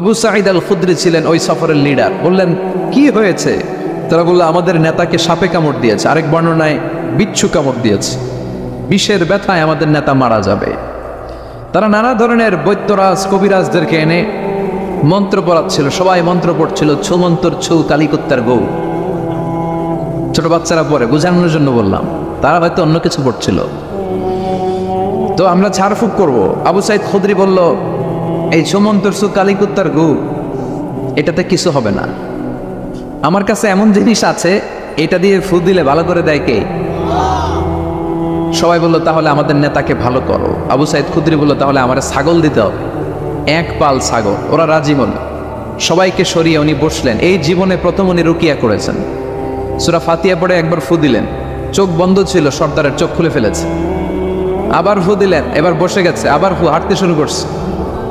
আবু সাঈদ আল খুদরি ছিলেন ওই সফরের লিডার। বললেন কি হয়েছে? তারা বলল আমাদের নেতাকে সাপে কামড় দিয়েছে, আরেক বর্ণনায় বিচ্ছু কামড় দিয়েছে, বিষের ব্যথায় আমাদের নেতা মারা যাবে। তারা নানা ধরনের বৈদ্যরাজ কবিরাজদেরকে এনে মন্ত্র পড়াচ্ছিল, সবাই মন্ত্র পড়ছিল, ছুমন্তর ছু কালিকুত্তার গৌ। ছোট বাচ্চারা পড়ে, বোঝানোর জন্য বললাম, তারা হয়তো অন্য কিছু পড়ছিল। তো আমরা ঝাড়ফুঁক করব। আবু সাঈদ খুদরি বলল এই ছুমন্তর ছু কালিকুত্তার গৌ এটাতে কিছু হবে না, আমার কাছে এমন জিনিস আছে এটা দিয়ে ফু দিলে ভালো করে দেয় কে? সবাই বলল তাহলে আমাদের নেতাকে ভালো করো। আবু সাঈদ খুদরি বলল তাহলে আমার ছাগল দিতে হবে, এক পাল ছাগল। ওরা রাজি হল, সবাইকে সরিয়ে উনি বসলেন। এই জীবনে প্রথম উনি রুকিয়া করেছেন। সূরা ফাতিহা পড়ে একবার ফু দিলেন, চোখ বন্ধ ছিল, সর্দারের চোখ খুলে ফেলেছে। আবার ফু দিলেন, এবার বসে গেছে, আবার ফু, হাঁটতে শুরু করছে,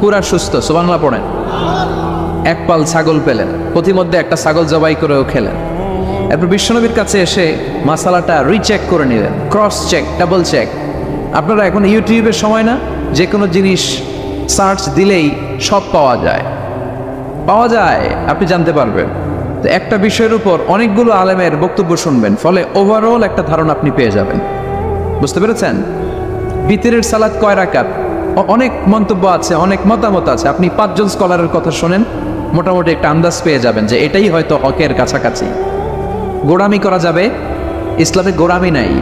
পুরা সুস্থ। সুবহানাল্লাহ পড়েন। এক পাল ছাগল পেলেন, প্রতিমধ্যে একটা ছাগল জবাই করেও খেলেন। এরপর বিশ্বনবীর কাছে এসে মাসালাটা রিচেক করে নিলেন, ক্রস চেক, ডাবল চেক। আপনারা এখন ইউটিউবের সময় না, যে কোনো জিনিস সার্চ দিলেই সব পাওয়া যায়, আপনি জানতে পারবেন। তো একটা বিষয়ের উপর অনেকগুলো আলেমের বক্তব্য শুনবেন, ফলে ওভারঅল একটা ধারণা আপনি পেয়ে যাবেন। বুঝতে পেরেছেন? বিতিরের সালাত কয় রাকাত, অনেক মন্তব্য আছে, অনেক মতামত আছে। আপনি 5 জন স্কলারের কথা শোনেন, মোটামুটি একটা আন্দাজ পেয়ে যাবেন যে এটাই হয়তো হকের কাছাকাছি। গোড়ামি করা যাবে? ইসলামে গোড়ামি নাই।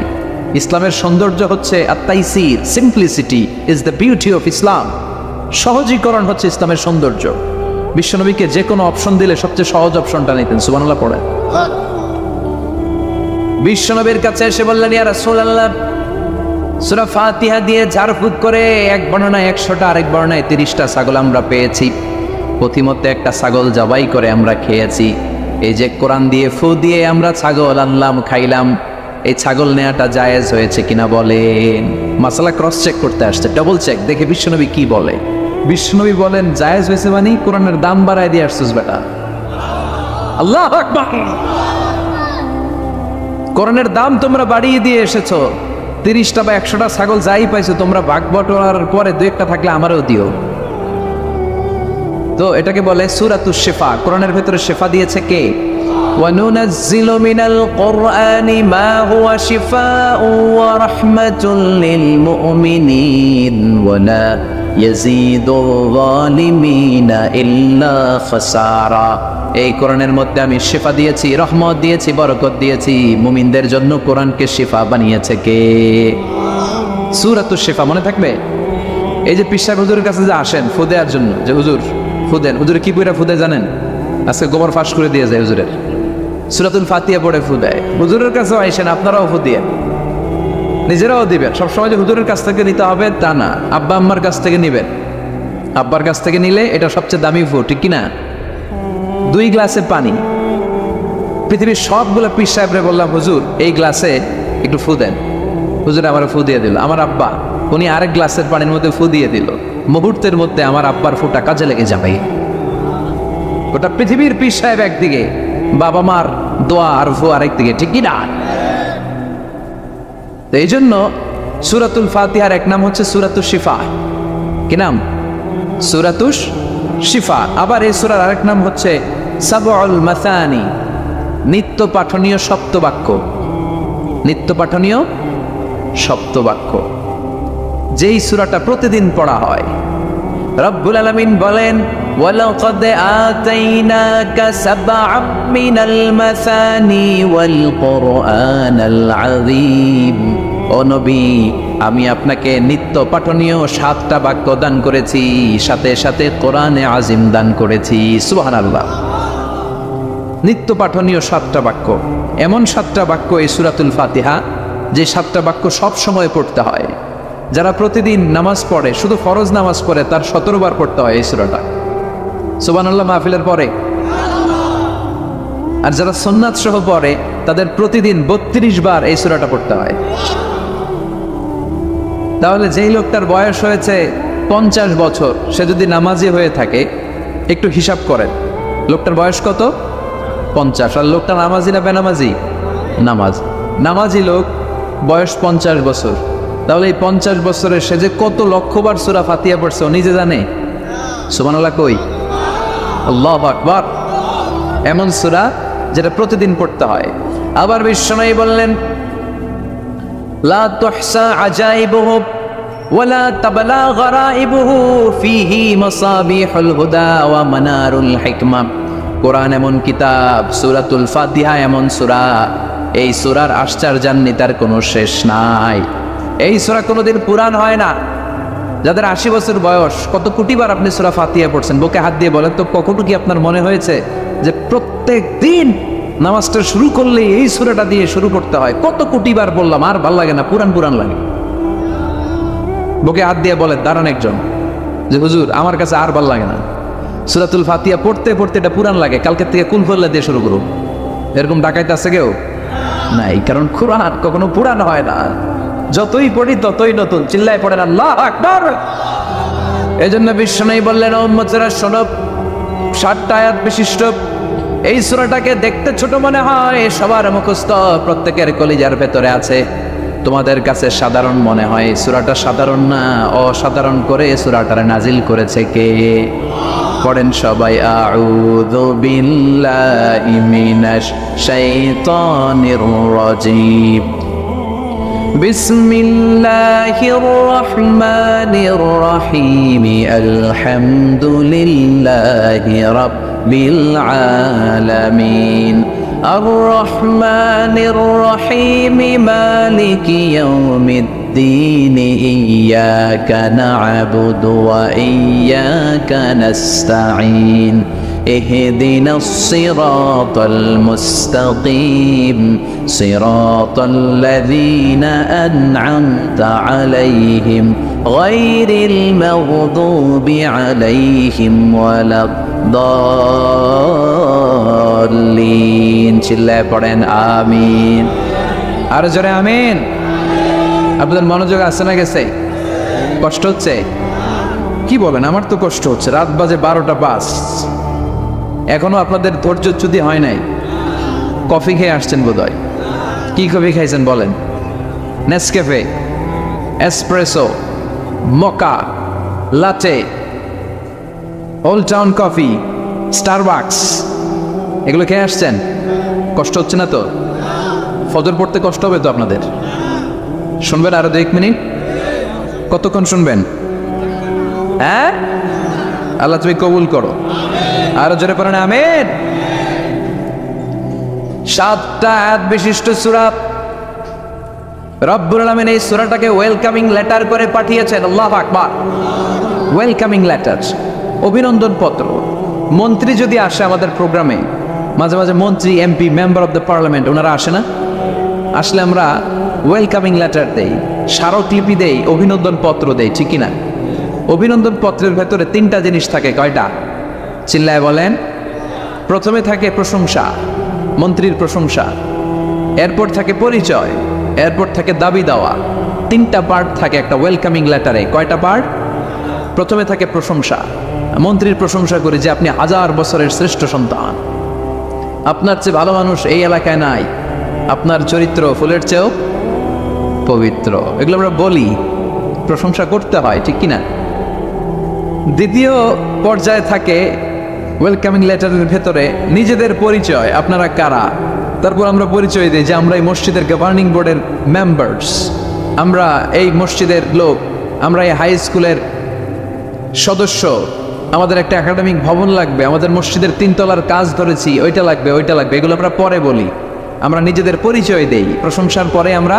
ইসলামের সৌন্দর্য হচ্ছে আত-তাইসির, simplicity is the beauty of Islam. সহজীকরণ হচ্ছে ইসলামের সৌন্দর্য। বিশ্বনবীকে যে কোনো অপশন দিলে সবচেয়ে সহজ অপশনটা নিতেন। সুবহানাল্লাহ পড়ে। বিশ্বনবীর কাছে এসে বললেন ইয়া রাসূলুল্লাহ, সূরা ফাতিহা দিয়ে ঝাড়ফুঁক করে এক বর্ণনায় 100টা, আরেক বর্ণনায় 30টা ছাগল আমরা পেয়েছি। প্রতিমধ্যে একটা ছাগল জবাই করে আমরা খেয়েছি। এই যে কোরআন দিয়ে ফু দিয়ে আমরা ছাগল আনলাম, খাইলাম, এই ছাগল নেওয়াটা জায়েজ হয়েছে কিনা বলেন? মাসালা ক্রস চেক করতে আসছে, ডাবল চেক, দেখে বিশ্বনবী কি বলে। বিশ্বনবী বলেন জায়েজ হয়েছে মানে কোরআনের দাম বাড়ায় দিয়ে আসছিস বেটা। আল্লাহু আকবার। কোরআনের দাম তোমরা বাড়িয়ে দিয়ে এসেছো। 30টা বা 100টা ছাগল যাই পাইছো তোমরা, ভাগ বটোয়ারার পরে 2-1টা থাকলে আমারও দিও। তো এটাকে বলে সূরাতুশ শিফা। কোরআনের ভেতরে শিফা দিয়েছে কে? ওয়ানুনাজ্জিলু মিনাল কুরআনি মা হুয়া শিফাউ ওয়া রাহমাতুল লিল মুমিনিন ওয়া লা ইয়াজিদুল যালিমিনা ইল্লা খাসারা। এই কোরআনের মধ্যে আমি শিফা দিয়েছি, রহমত দিয়েছি, বরকত দিয়েছি। মুমিনদের জন্য কোরআনকে শিফা বানিয়েছে কে? সূরাতুশ শিফা মনে থাকবে? এই যে পীর সাহেব হুজুরের কাছে যে আসেন ফু দেওয়ার জন্য, যে হুজুর ফু দেন, হুজুরে কি পড়ে ফু দেয় জানেন? আজকে গোবর ফাঁস করে দিয়ে যায় হুজুরের, সূরাতুল ফাতিহা পড়ে ফু দেয়। হুজুরের কাছেও আইসেন, আপনারাও ফু দিয়ে নিজেরাও দিবেন। সবসময় যে হুজুরের কাছ থেকে নিতে হবে তা না, আব্বা আম্মার কাছ থেকে নিবেন। আব্বার কাছ থেকে নিলে এটা সবচেয়ে দামি ফু, ঠিক কিনা? 2 গ্লাসে পানি। পৃথিবীর সবগুলো পীর সাহেবরে বললাম হুজুর এই গ্লাসে একটু ফু দেন, হুজুর আমার ফু দিয়ে দিল। আমার আব্বা উনি আরেক গ্লাসের পানির মধ্যে ফু দিয়ে দিল। মুহূর্তের মধ্যে আমার আব্বার ফুটা কাজে লেগে যাবে। গোটা পৃথিবীর পীর সাহেব একদিকে, বাবা মার দোয়া আর ফু আরেক দিকে, ঠিক কিনা? তো এই জন্য সূরাতুল ফাতিহার এক নাম হচ্ছে সূরাতুশ শিফা। কি নাম? সূরাতুশ শিফা। আবার এই সূরার আরেক নাম হচ্ছে সাবউল মাসানি, নিত্য পাঠনীয় সপ্তবাক্য। নিত্য পাঠনীয় সপ্তবাক্য, যেই সূরাটা প্রতিদিন পড়া হয়। রব্বুল আলামিন বলেন ওয়ালাকাদ আতাইনাকা সাবআম মিনাল মাসানি ওয়াল কুরআনাল আযীম। ও নবী, আমি আপনাকে নিত্য পাঠনীয় 7টা বাক্য দান করেছি, সাথে সাথে কোরআনে আজিম দান করেছি। সুবহানাল্লাহ। নিত্য পাঠনীয় 7টা বাক্য, এমন 7টা বাক্য এই সূরাতুল ফাতিহা, যে 7টা বাক্য সব সময় পড়তে হয়। যারা প্রতিদিন নামাজ পড়ে, শুধু ফরজ নামাজ পড়ে, তার 17 বার পড়তে হয় এই সূরাটা। সুবহানাল্লাহ মাহফিলের পরে। আর যারা সুন্নাত সহ পড়ে তাদের প্রতিদিন 32 বার এই সূরাটা পড়তে হয়। তাহলে যেই লোকটার বয়স হয়েছে 50 বছর, সে যদি নামাজি হয়ে থাকে, একটু হিসাব করেন লোকটার বয়স কত? 50। আর লোকটা নামাজি না বেনামাজি? নামাজি লোক, বয়স 50 বছর। তাহলে এই 50 বছরের সে যে কত লক্ষবার সূরা ফাতিহা পড়ছে ও নিজে জানে? সুবহানাল্লাহ কই? আল্লাহু আকবার। এমন সূরা যেটা প্রতিদিন পড়তে হয়। আবার বিশ্বনবী বললেন, লা তুহসা আজাইবুহু ওয়ালা তাবলা গরাইবুহু ফিহি মাসাবিহুল হুদা ওয়া মানারুল হিকমা। কোরআন এমন কিতাব, সূরাতুল ফাতিহা এমন সূরা, এই সূরার আশ্চর্যান্বিতার কোনো শেষ নাই। এই সূরা কোনোদিন পুরান হয় না। যাদের 80 বছর বয়স, কত কোটিবার আপনি সূরা ফাতিহা পড়ছেন? বুকে হাত দিয়ে বলেন তো, কতটুকু কি আপনার মনে হয়েছে যে প্রত্যেক দিন নামাজটা শুরু করলে এই সূরাটা দিয়ে শুরু করতে হয়? কত কোটিবার বললাম, আর ভাল লাগে না, পুরান পুরান লাগে। বুকে হাত দিয়ে বলেন, দাঁড়ান একজন, যে হুজুর আমার কাছে আর ভাল লাগে না, সূরাতুল ফাতিহা পড়তে পড়তে এটা পুরান লাগে, কালকে থেকে কুল ফল্লা দিয়ে শুরু করুন। এরকম ডাকাইতে আছে কেউ? নাই, কারণ কোরআন কখনো পুরান হয় না। যতই পড়ি ততই নতুন। চিল্লায় পড়েন আল্লাহু আকবার। এজন্য বিশ্বনবী বললেন, ও উম্মতেরা শোনো, 60টা আয়াত বিশিষ্ট এই সূরাটাকে দেখতে ছোট মনে হয়, সবার মুখস্থ, প্রত্যেকের কলিজার ভেতরে আছে। তোমাদের কাছে সাধারণ মনে হয়, সূরাটা সাধারণ না, অসাধারণ করে সূরাটারে নাজিল করেছে কে? পড়েন সবাই, আউযু বিল্লাহি মিনাশ শাইতানির রাজীম, বিসমিল্লাহির রহমানির রহিম, আলহামদুলিল্লাহি রাব্বিল আলামিন, আর রহমানির রহিম, মালিকি ইয়াউমিদ্দিন, ইয়াকা না'বুদু ওয়া ইয়াকা নাস্তাঈন, اهدنا الصراط المستقيم صراط الذين أنعمت عليهم غير المغضوب عليهم ولا الضالين। চিল্লায় পড়েন আমিন। আর জোরে আমিন। আপনাদের মনোযোগ আছে না গেছে? কষ্ট হচ্ছে? কি বলেন? আমার তো কষ্ট হচ্ছে। রাত বাজে 12টা 5, এখনো আপনাদের ধৈর্যচ্যুতি হয় নাই। কফি খেয়ে আসছেন বোধহয়। কি কফি খাইছেন বলেন? নেসক্যাফে, এসপ্রেসো, মোকা, লাটে, ওল্ড টাউন কফি, স্টারবাকস, এগুলো খেয়ে আসছেন? কষ্ট হচ্ছে না তো? ফজর পড়তে কষ্ট হবে তো আপনাদের? শুনবেন আরো 2 মিনিট? কতক্ষণ শুনবেন? হ্যাঁ, আল্লাহ তুমি কবুল করো। আরো জোরে পড়েন আমিন। 7টা আয়াত বিশিষ্ট সূরা। রব্বুল আলামিন এই সূরাটাকে ওয়েলকামিং লেটার করে পাঠিয়েছেন। আল্লাহু আকবার। ওয়েলকামিং লেটার, অভিনন্দন পত্র। মন্ত্রী যদি আসে আমাদের প্রোগ্রামে, মাঝে মাঝে মন্ত্রী, MP, member of the parliament, ওনারা আসে না? আসলে আমরা ওয়েলকামিং লেটার দেই, স্মারকলিপি দেই, অভিনন্দন পত্র দেই, ঠিক কিনা? অভিনন্দন পত্রের ভেতরে 3টা জিনিস থাকে। কয়টা? চিল্লায় বলেন। প্রথমে থাকে প্রশংসা, মন্ত্রীর প্রশংসা, এরপর থাকে পরিচয়, এরপর থাকে দাবি দেওয়া। 3টা পার্ট থাকে একটা ওয়েলকামিং লেটারে। কয়টা পার্ট? প্রথমে থাকে প্রশংসা। মন্ত্রীর প্রশংসা করি যে আপনি 1000 বছরের শ্রেষ্ঠ সন্তান, আপনার চেয়ে ভালো মানুষ এই এলাকায় নাই, আপনার চরিত্র ফুলের চেয়েও পবিত্র। এগুলো আমরা বলি, প্রশংসা করতে হয়, ঠিক কিনা? দ্বিতীয় পর্যায়ে থাকে ওয়েলকামিং লেটারের ভেতরে নিজেদের পরিচয়, আপনারা কারা। তারপর আমরা পরিচয় দিই যে আমরা এই মসজিদের গভর্নিং বোর্ডের মেম্বার্স, আমরা এই মসজিদের লোক, আমরা এই হাই স্কুলের সদস্য, আমাদের একটা একাডেমিক ভবন লাগবে, আমাদের মসজিদের 3 তলার কাজ ধরেছি, ওইটা লাগবে, ওইটা লাগবে। এগুলো আমরা পরে বলি। আমরা নিজেদের পরিচয় দেই, প্রশংসার পরে আমরা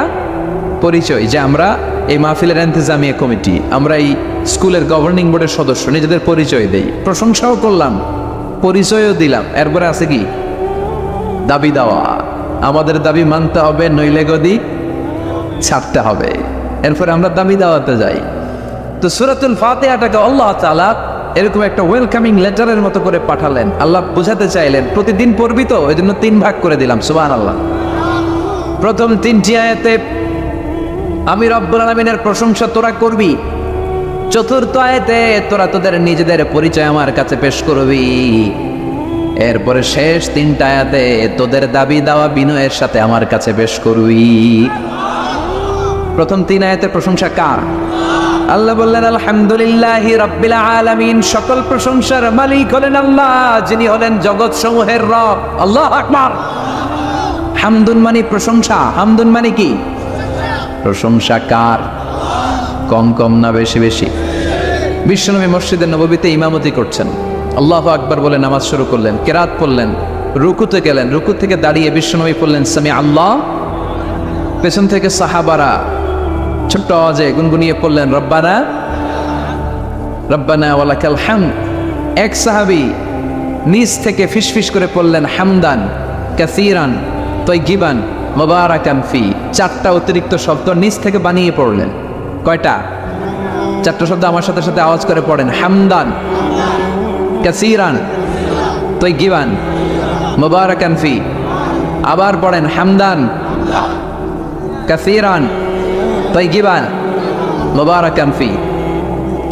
পরিচয়, যে আমরা এই মাহফিলের ইন্তেজামিয়া কমিটি, আমরা এই স্কুলের গভর্নিং বোর্ডের সদস্য, নিজেদের পরিচয় দেই। প্রশংসাও করলাম, পরিচয়ও দিলাম। এরপরে আছে কি? দাবি দেওয়া। আমাদের দাবি মানতে হবে, নইলে গদি ছাড়তে হবে। এরপরে আমরা দাবি দেওয়াতে যাই। তো সূরাতুল ফাতিহাটাকে আল্লাহ তাআলা এরকম একটা ওয়েলকামিং লেটারের মতো করে পাঠালেন। আল্লাহ বোঝাতে চাইলেন প্রতিদিন পড়বি তো, এই জন্য 3 ভাগ করে দিলাম। সুবহানাল্লাহ। প্রথম 3টি আয়াতে আমি রব্বুল আলামিনের প্রশংসা তোরা করবি। চতুর্থ আয়াতে তোরা তোদের নিজেদের পরিচয় আমার কাছে পেশ করবি। এরপরে শেষ 3টা আয়াতে তোদের দাবি দাওয়া বিনয়ের সাথে আমার কাছে পেশ করবি। প্রথম 3 আয়াতের প্রশংসা কার? আল্লাহ বললেন আলহামদুলিল্লাহি রাব্বিল আলামিন, সকল প্রশংসার মালিক হলেন আল্লাহ, যিনি হলেন জগৎ সমূহের রব। আল্লাহু আকবার। হামদুন মানে প্রশংসা। হামদুন মানে কি? প্রশংসা কার? কম কম না বেশি বেশি? বিশ্বনবী মসজিদে নববীতে ইমামতি করছেন, আল্লাহু আকবার বলে নামাজ শুরু করলেন, কেরাত পড়লেন, রুকুতে গেলেন, রুকু থেকে দাঁড়িয়ে বিশ্বনবী বললেন সামি আল্লাহ। পেছন থেকে সাহাবারা ছোট্ট আওয়াজে গুনগুনিয়ে পড়লেন রব্বানা রব্বানা ওয়ালাকাল হামদ। এক সাহাবী নিজ থেকে ফিসফিস করে পড়লেন হামদান কাসীরান তাইয়িবান মুবারাকান ফি। চারটা অতিরিক্ত শব্দ নিজ থেকে বানিয়ে পড়লেন। কয়টা? চারটা শব্দ আমার সাথে সাথে আওয়াজ করে পড়েন। হামদান কাসীরান তাইয়িবান মুবারাকান ফি। আবার পড়েন হামদান কাসীরান তাইয়িবান মুবারাকান ফি।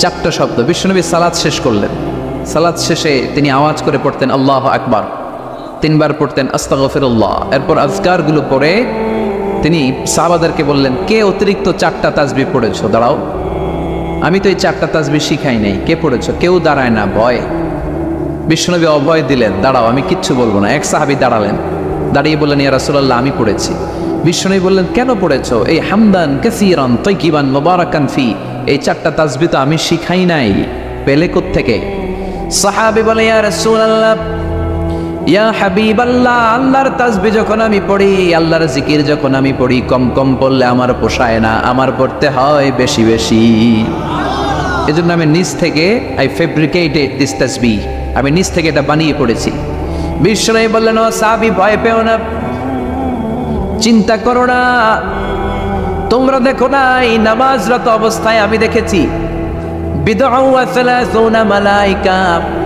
চারটা শব্দ। বিশ্বনবী সালাত শেষ করলেন। সালাত শেষে তিনি আওয়াজ করে পড়তেন আল্লাহু আকবার, তিনবার পড়তেন আস্তাগফিরুল্লাহ। এরপর আজকারগুলো পড়ে তিনি সাহাবাদেরকে বললেন, কে অতিরিক্ত চারটা তাসবিহ পড়েছো? দাঁড়াও, আমি তো এই চারটা তাসবিহ শিখাই নাই, কে পড়েছো? কেউ দাঁড়ায় না, ভয়। বিশ্বনবী অভয় দিলেন, দাঁড়াও আমি কিচ্ছু বলবো না। এক সাহাবী দাঁড়ালেন, দাঁড়িয়ে বললেন ইয়া রাসূলুল্লাহ আমি পড়েছি। বিশ্বনবী বললেন কেন পড়েছো? এই হামদান কাসীরান তাইয়িবান মুবারাকান ফি, এই চারটা তাসবিহ তো আমি শিখাই নাই, পেলে কোত্থেকে? সাহাবী বলে ইয়া রাসূলুল্লাহ ইয়া হাবিবাল্লাহ, আল্লাহর তাসবিহ যখন আমি পড়ি, আল্লাহর জিকির যখন আমি পড়ি, কম কম পড়লে আমার পোষায় না, আমার পড়তে হয় বেশি বেশি। এজন্য আমি নিজ থেকে আই ফেব্রিকেটেড দিস তাসবিহ, আমি নিজ থেকে এটা বানিয়ে পড়েছি। বিশ্বনবী বললেন ও সাহাবী ভয় পেও না, চিন্তা করো না, তোমরা দেখো না এই নামাজরত অবস্থায় আমি দেখেছি বিদউ ওয়া সালাসুনা মালাইকা,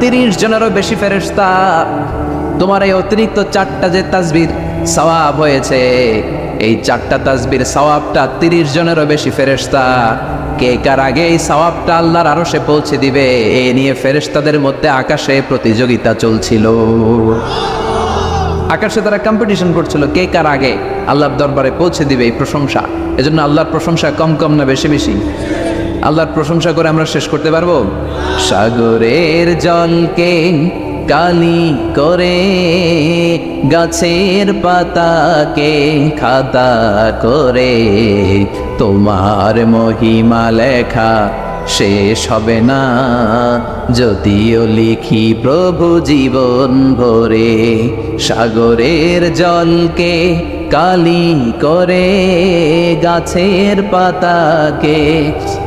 30 জনেরও বেশি ফেরেশতা। তোমার এই অতিরিক্ত চারটা যে তাসবিহ সওয়াব হয়েছে, এই চারটা তাসবির সওয়াবটা 30 জনেরও বেশি ফেরেশতা কে কার আগে এই সওয়াবটা আল্লাহর আরশে পৌঁছে দিবে, এই নিয়ে ফেরেশতাদের মধ্যে আকাশে প্রতিযোগিতা চলছিল। আকাশে তারা কম্পিটিশন করছিল কে কার আগে আল্লাহর দরবারে পৌঁছে দিবে এই প্রশংসা। এজন্য আল্লাহর প্রশংসা কম কম না বেশি বেশি? আল্লাহর প্রশংসা করে আমরা শেষ করতে পারবো? সাগরের জলকে কালি করে, গাছের পাতাকে খাতা করে, তোমার মহিমা লেখা শেষ হবে না, যদিও লিখি প্রভু জীবন ভরে। সাগরের জলকে কালি করে, গাছের পাতাকে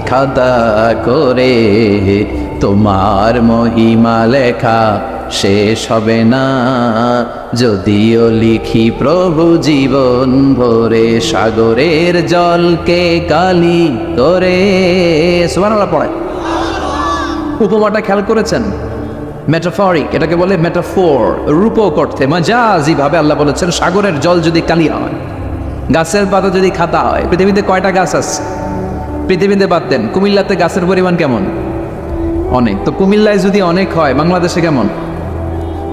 খাতা করে, তোমার মহিমা লেখা শেষ হবে না, যদিও লিখি প্রভু জীবন ভরে। সাগরের জলকে কালি করে। সুবহানাল্লাহ পড়ে। উপমাটা খেয়াল করেছেন? মেটাফরিক, এটাকে বলে মেটাফোর, রূপক অর্থে মাজাজি ভাবে আল্লাহ বলেছেন সাগরের জল যদি কালি হয়, গাছের পাতা যদি খাতা হয়। পৃথিবীতে কয়টা গাছ আছে? পৃথিবীতে বাদ দেন, কুমিল্লাতে গাছের পরিমাণ কেমন? অনেক। তো কুমিল্লায় যদি অনেক হয়, বাংলাদেশে কেমন?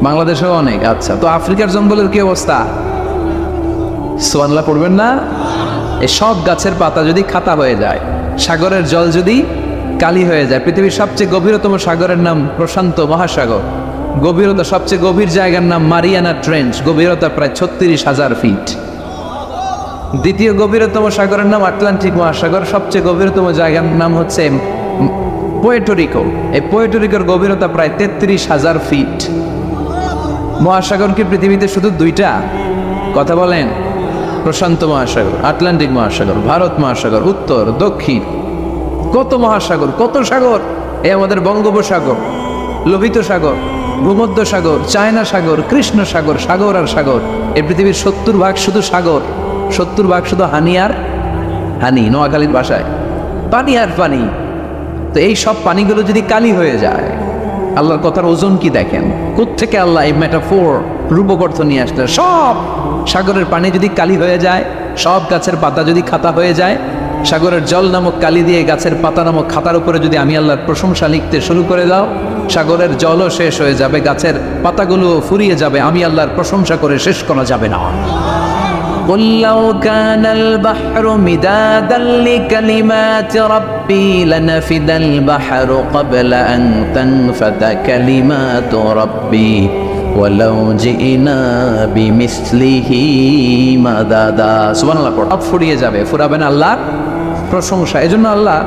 বাংলাদেশেও অনেক। আচ্ছা, তো আফ্রিকার জঙ্গলের কি অবস্থা? সুবহানাল্লাহ পড়বেন না? এই সব গাছের পাতা যদি খাতা হয়ে যায়, সাগরের জল যদি কালি হয়ে যায়। পৃথিবীর সবচেয়ে গভীরতম সাগরের নাম প্রশান্ত মহাসাগর। গভীরতা, সবচেয়ে গভীর জায়গার নাম মারিয়ানা ট্রেঞ্চ, গভীরতা প্রায় 36,000 ফিট। দ্বিতীয় গভীরতম সাগরের নাম আটলান্টিক মহাসাগর। সবচেয়ে গভীরতম জায়গার নাম হচ্ছে পুয়ের্টো এই পুয়ের্টো গভীরতা প্রায় 33,000 ফিট। মহাসাগর কি পৃথিবীতে শুধু দুইটা? কথা বলেন। প্রশান্ত মহাসাগর, আটলান্টিক মহাসাগর, ভারত মহাসাগর, উত্তর দক্ষিণ, কত মহাসাগর, কত সাগর। এই আমাদের বঙ্গোপসাগর, লোহিত সাগর, ভূমধ্য সাগর, চায়না সাগর, কৃষ্ণ সাগর, সাগর আর সাগর। এই পৃথিবীর 70% শুধু সাগর, 70% শুধু হানি আর হানি, নোয়াখালীর ভাষায় পানি আর পানি। তো এই সব পানিগুলো যদি কালি হয়ে যায়, আল্লাহর কথার ওজন কি দেখেন? কোত্থেকে আল্লাহ এই মেটাফোর, রূপক অর্থ নিয়ে আসলেন? সব সাগরের পানি যদি কালি হয়ে যায়, সব গাছের পাতা যদি খাতা হয়ে যায়, সাগরের জল নামক কালি দিয়ে গাছের পাতা নামক খাতার উপরে যদি আমি আল্লাহর প্রশংসা লিখতে শুরু করে দাও, সাগরের জলও শেষ হয়ে যাবে, গাছের পাতাগুলো ফুরিয়ে যাবে, আমি আল্লাহর প্রশংসা করে শেষ করা যাবে না। قل لو كان البحر مدادا لكلمات ربي لنفد البحر قبل أن تنفد كلمات ربي ولو جئنا بمثله مددا সুবহানাল্লাহ পড় সব ফুরিয়ে যাবে ফুরাবেন আল্লাহর প্রশংসা এজন্য আল্লাহ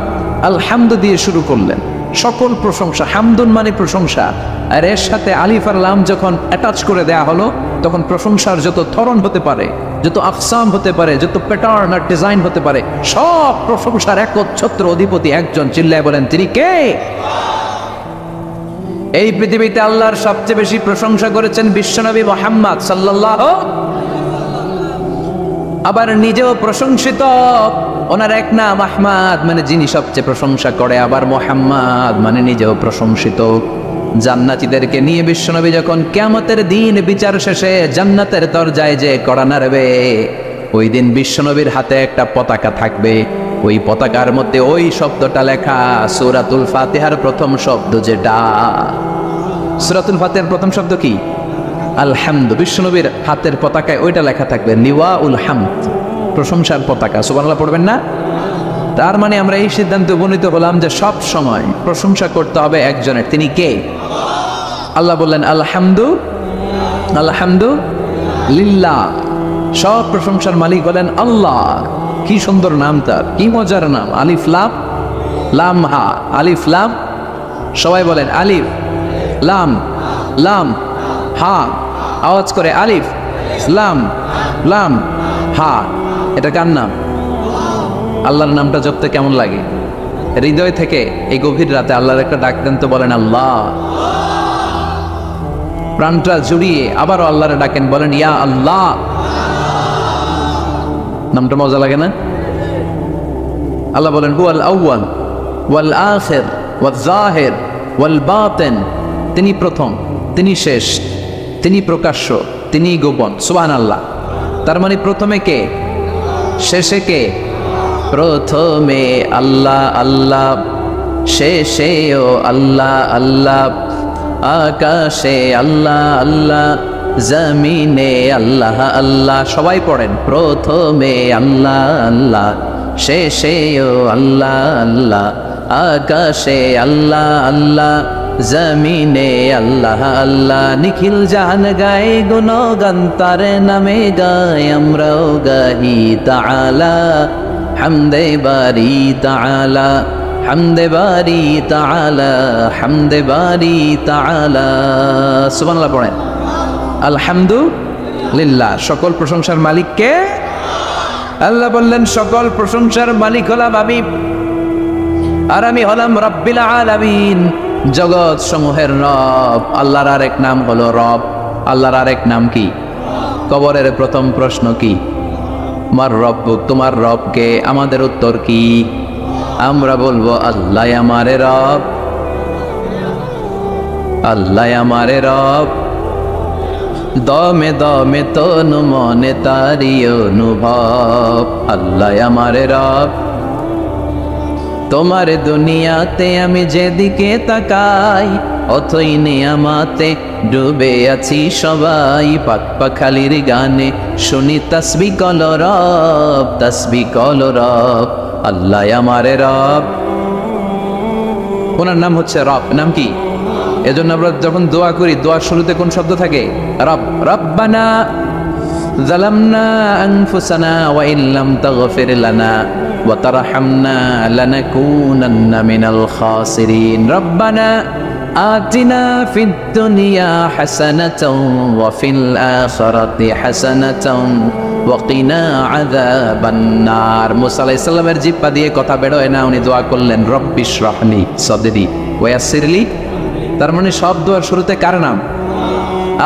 আলহামদু দিয়ে শুরু করলেন সকল প্রশংসা হামদুন মানে প্রশংসা আর এর সাথে আলিফ আর লাম যখন অ্যাটাচ করে দেয়া হলো তখন প্রশংসার যত ধরন হতে পারে যত আকসাম হতে পারে যত প্যাটার্ন আর ডিজাইন হতে পারে সব প্রশংসার একচ্ছত্র অধিপতি একজন চিল্লায় বলেন তিনি কে এই পৃথিবীতে আল্লাহর সবচেয়ে বেশি প্রশংসা করেছেন বিশ্বনবী মুহাম্মদ সাল্লাল্লাহু আবার নিজেও প্রশংসিত ওনার এক নাম আহমদ মানে যিনি সবচেয়ে প্রশংসা করে আবার মুহাম্মদ মানে নিজেও প্রশংসিত জান্নাতীদেরকে নিয়ে বিশ্বনবী যখন কিয়ামতের দিন বিচার শেষে জান্নাতের দরজায় যে কড়া নাড়বে ওই দিন বিশ্বনবীর হাতে একটা পতাকা থাকবে ওই পতাকার মধ্যে ওই শব্দটা লেখা সূরাতুল ফাতিহার প্রথম শব্দ যেটা সূরাতুল ফাতিহার প্রথম শব্দ কি আলহামদু বিশ্বনবীর হাতের পতাকায় ওইটা লেখা থাকবে লিওয়াউল হামদ প্রশংসার পতাকা সুবহানাল্লাহ পড়বেন না তার মানে আমরা এই সিদ্ধান্তে উপনীত হলাম যে সব সময় প্রশংসা করতে হবে একজনের তিনি কে আল্লাহ বললেন আলহামদু লিল্লাহ সব প্রশংসার মালিক হলেন আল্লাহ কি সুন্দর নাম তার কি মজার নাম আলিফ লাম লাম হা আলিফ লাম সবাই বলেন আলিফ লাম লাম হা আওয়াজ করে আলিফ লাম লাম হা এটা কার নাম আল্লাহর নামটা জপতে কেমন লাগে হৃদয় থেকে এই গভীর রাতে আল্লাহর একটা ডাক দেন তো বলেন আল্লাহ প্রাণটা জুড়িয়ে আবারও আল্লাহরে ডাকেন বলেন ইয়া আল্লাহ নামটা মজা লাগে না আল্লাহ বলেন হুয়াল আউয়াল ওয়াল আখির ওয়াল যাহির ওয়াল বাতিন তিনি প্রথম তিনি শেষ তিনি প্রকাশ্য তিনি গোপন সুবহানাল্লাহ তার মানে প্রথমে কে শেষে কে প্রথমে আল্লাহ আল্লাহ শেষেও আল্লাহ আল্লাহ আকাশে আল্লাহ আল্লাহ জমিনে আল্লাহ আল্লাহ সবাই পড়েন প্রথমে আল্লাহ আল্লাহ শেষেও আল্লাহ আল্লাহ আকাশে আল্লাহ আল্লাহ জমিনে আল্লাহ আল্লাহ নিখিল জাহান গায়ে গুণগান তার নামে গায় আমরাও গাহি তাআলা হামদে বারি তাআলা হামদে বারি তাআলা হামদে বারি তাআলা সুবহানাল্লাহ পড়েন আলহামদুলিল্লাহ সকল প্রশংসার মালিক কে আল্লাহ বললেন সকল প্রশংসার মালিক হলাম আমি আর আমি হলাম রব্বিল আলামিন জগৎ সমূহের রব আল্লাহর আরেক নাম হলো রব আল্লাহর আরেক নাম কি কবরের প্রথম প্রশ্ন কি মার রব্বুক তোমার রবকে আমাদের উত্তর কি আমরা বলবো আল্লাহ আমারে রব আল্লাহ আমারে রব দমে দমে তনু মনে তারি অনুভব আল্লাহ আমারে রব তোমার দুনিয়াতে আমি যেদিকে তাকাই অথই নিয়ামাতে ডুবে আছি সবাই পাক পাখালির গানে শুনি তাসবিহ কল রব আল্লাহ আমারে রব ওনার নাম হচ্ছে রব নাম কি এজন্য আমরা যখন দোয়া করি দোয়ার শুরুতে কোন শব্দ থাকে রব রব্বানা যালামনা আনফুসানা ওয়া ইল্লাম তাগফির লানা ওয়া তারহামনা লানাকুনান্না মিনাল খাসিরিন রব্বানা আতিনা ফিদ দুনিয়া হাসানাতাও ওয়া ফিল আখিরাতি হাসানাতাও ওয়া কিনা আযাবান নার মুসা আলাইহিস সালামের জিহ্বা দিয়ে কথা বের হয় না উনি দোয়া করলেন রব্বিশরাহলি সাদরি ওয়া ইয়াসসিরলি তার মানে সব দোয়ার শুরুতে কার নাম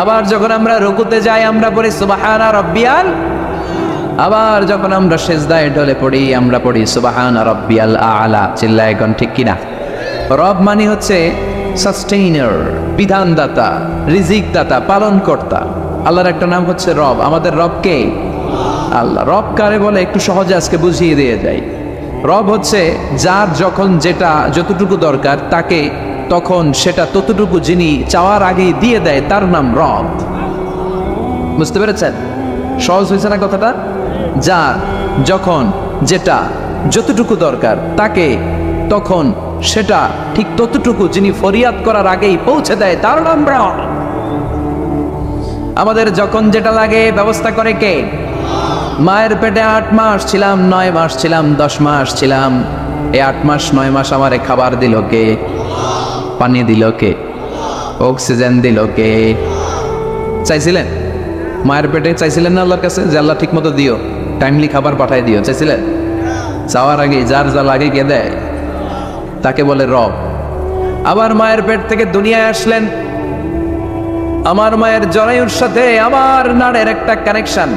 আবার যখন আমরা রুকুতে যাই আমরা পড়ি সুবহানা রাব্বিয়াল আবার যখন আমরা সিজদায় ঢলে পড়ি আমরা পড়ি সুবহানা রাব্বিয়াল আ'লা চিল্লায় কোন ঠিক কিনা রব মানে হচ্ছে সাস্টেইনার বিধানদাতা রিজিক দাতা পালন কর্তা আল্লাহর একটা নাম হচ্ছে রব আমাদের রব কে আল্লাহ রব কারে বলে একটু সহজে আজকে বুঝিয়ে দিয়ে যাই রব হচ্ছে যার যখন যেটা যতটুকু দরকার তাকে তখন সেটা ততটুকু যিনি চাওয়ার আগেই দিয়ে দেয় তার নাম রব বুঝতে পেরেছেন সহজ হয়েছে না কথাটা যার যখন যেটা যতটুকু দরকার তাকে তখন সেটা ঠিক ততটুকু যিনি ফরিয়াদ করার আগেই পৌঁছে দেয় তার নাম রব। আমাদের যখন যেটা লাগে ব্যবস্থা করে কে? মায়ের পেটে 8 মাস ছিলাম, 9 মাস ছিলাম, 10 মাস ছিলাম, এই 8 মাস 9 মাস আমারে খাবার দিল কে? পানি দিল কে? অক্সিজেন দিল কে? চাইছিলেন? মায়ের পেটে চাইছিলেন না আল্লাহর কাছে যে আল্লাহ ঠিক মতো দিও, টাইমলি খাবার পাঠাই দিও? চাইছিলেন? চাওয়ার আগে যার যা লাগে কে দেয়? তাকে বলে রব। আবার মায়ের পেট থেকে দুনিয়ায় আসলেন, আমার মায়ের জরায়ুর সাথে আমার নাড়ের একটা কানেকশন,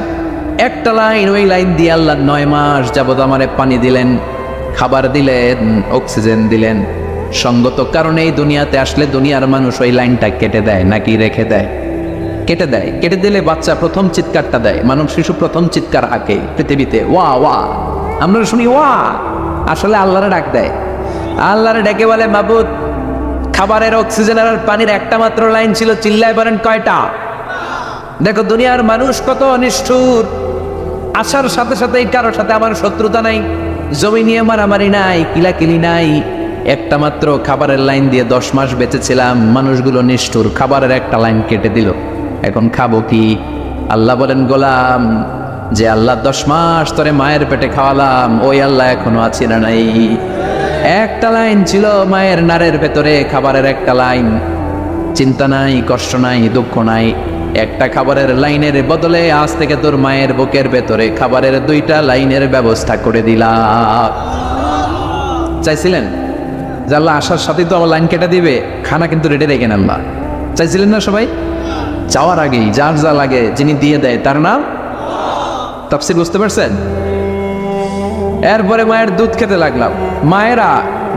একটা লাইন, ওই লাইন দিয়ে আল্লাহ 9 মাস যাবত আমারে পানি দিলেন, খাবার দিলেন, অক্সিজেন দিলেন। সঙ্গত কারণেই দুনিয়াতে আসলে দুনিয়ার মানুষ ওই লাইনটা কেটে দেয় নাকি রেখে দেয়? কেটে দেয়। কেটে দিলে বাচ্চা প্রথম চিৎকারটা দেয়, মানব শিশু প্রথম চিৎকার হাঁকে পৃথিবীতে, ওয়া ওয়া। আমরা শুনি ওয়া, আসলে আল্লাহরে ডাক দেয়। আল্লাহরে ডেকে বলে, মাবুদ, খাবারের, অক্সিজেনের আর পানির একটা মাত্র লাইন ছিল, চিল্লায় বলেন কয়টা? দেখো দুনিয়ার মানুষ কত নিষ্ঠুর। আসার সাথে সাথেই কারোর সাথে আমার শত্রুতা নাই, জমি নিয়ে মারামারি নাই, কিলাকিলি নাই, একটা মাত্র খাবারের লাইন দিয়ে 10 মাস বেঁচেছিলাম। মানুষগুলো নিষ্ঠুর, খাবারের একটা লাইন কেটে দিল, এখন খাবো কি? আল্লাহ বলেন, গোলাম, যে আল্লাহ 10 মাস ধরে মায়ের পেটে খাওয়ালাম, ওই আল্লাহ এখনো আছে না নাই? একটা লাইন ছিল মায়ের নাড়ের ভেতরে, খাবারের একটা লাইন। চিন্তা নাই, কষ্ট নাই, দুঃখ নাই। একটা খাবারের লাইনের বদলে আজ থেকে তোর মায়ের বুকের ভেতরে খাবারের 2টা লাইনের ব্যবস্থা করে দিলাম। চাইছিলেন যে আল্লাহ আসার সাথেই তো আমার লাইন কেটে দিবে, খানা কিন্তু রেডি রেখেন আল্লাহ? চাইছিলেন না সবাই? চাওয়ার আগেই যার যা লাগে যিনি দিয়ে দেয় তার নাম তাফসীর। বুঝতে পারছেন? এরপরে মায়ের দুধ খেতে লাগলাম। মায়েরা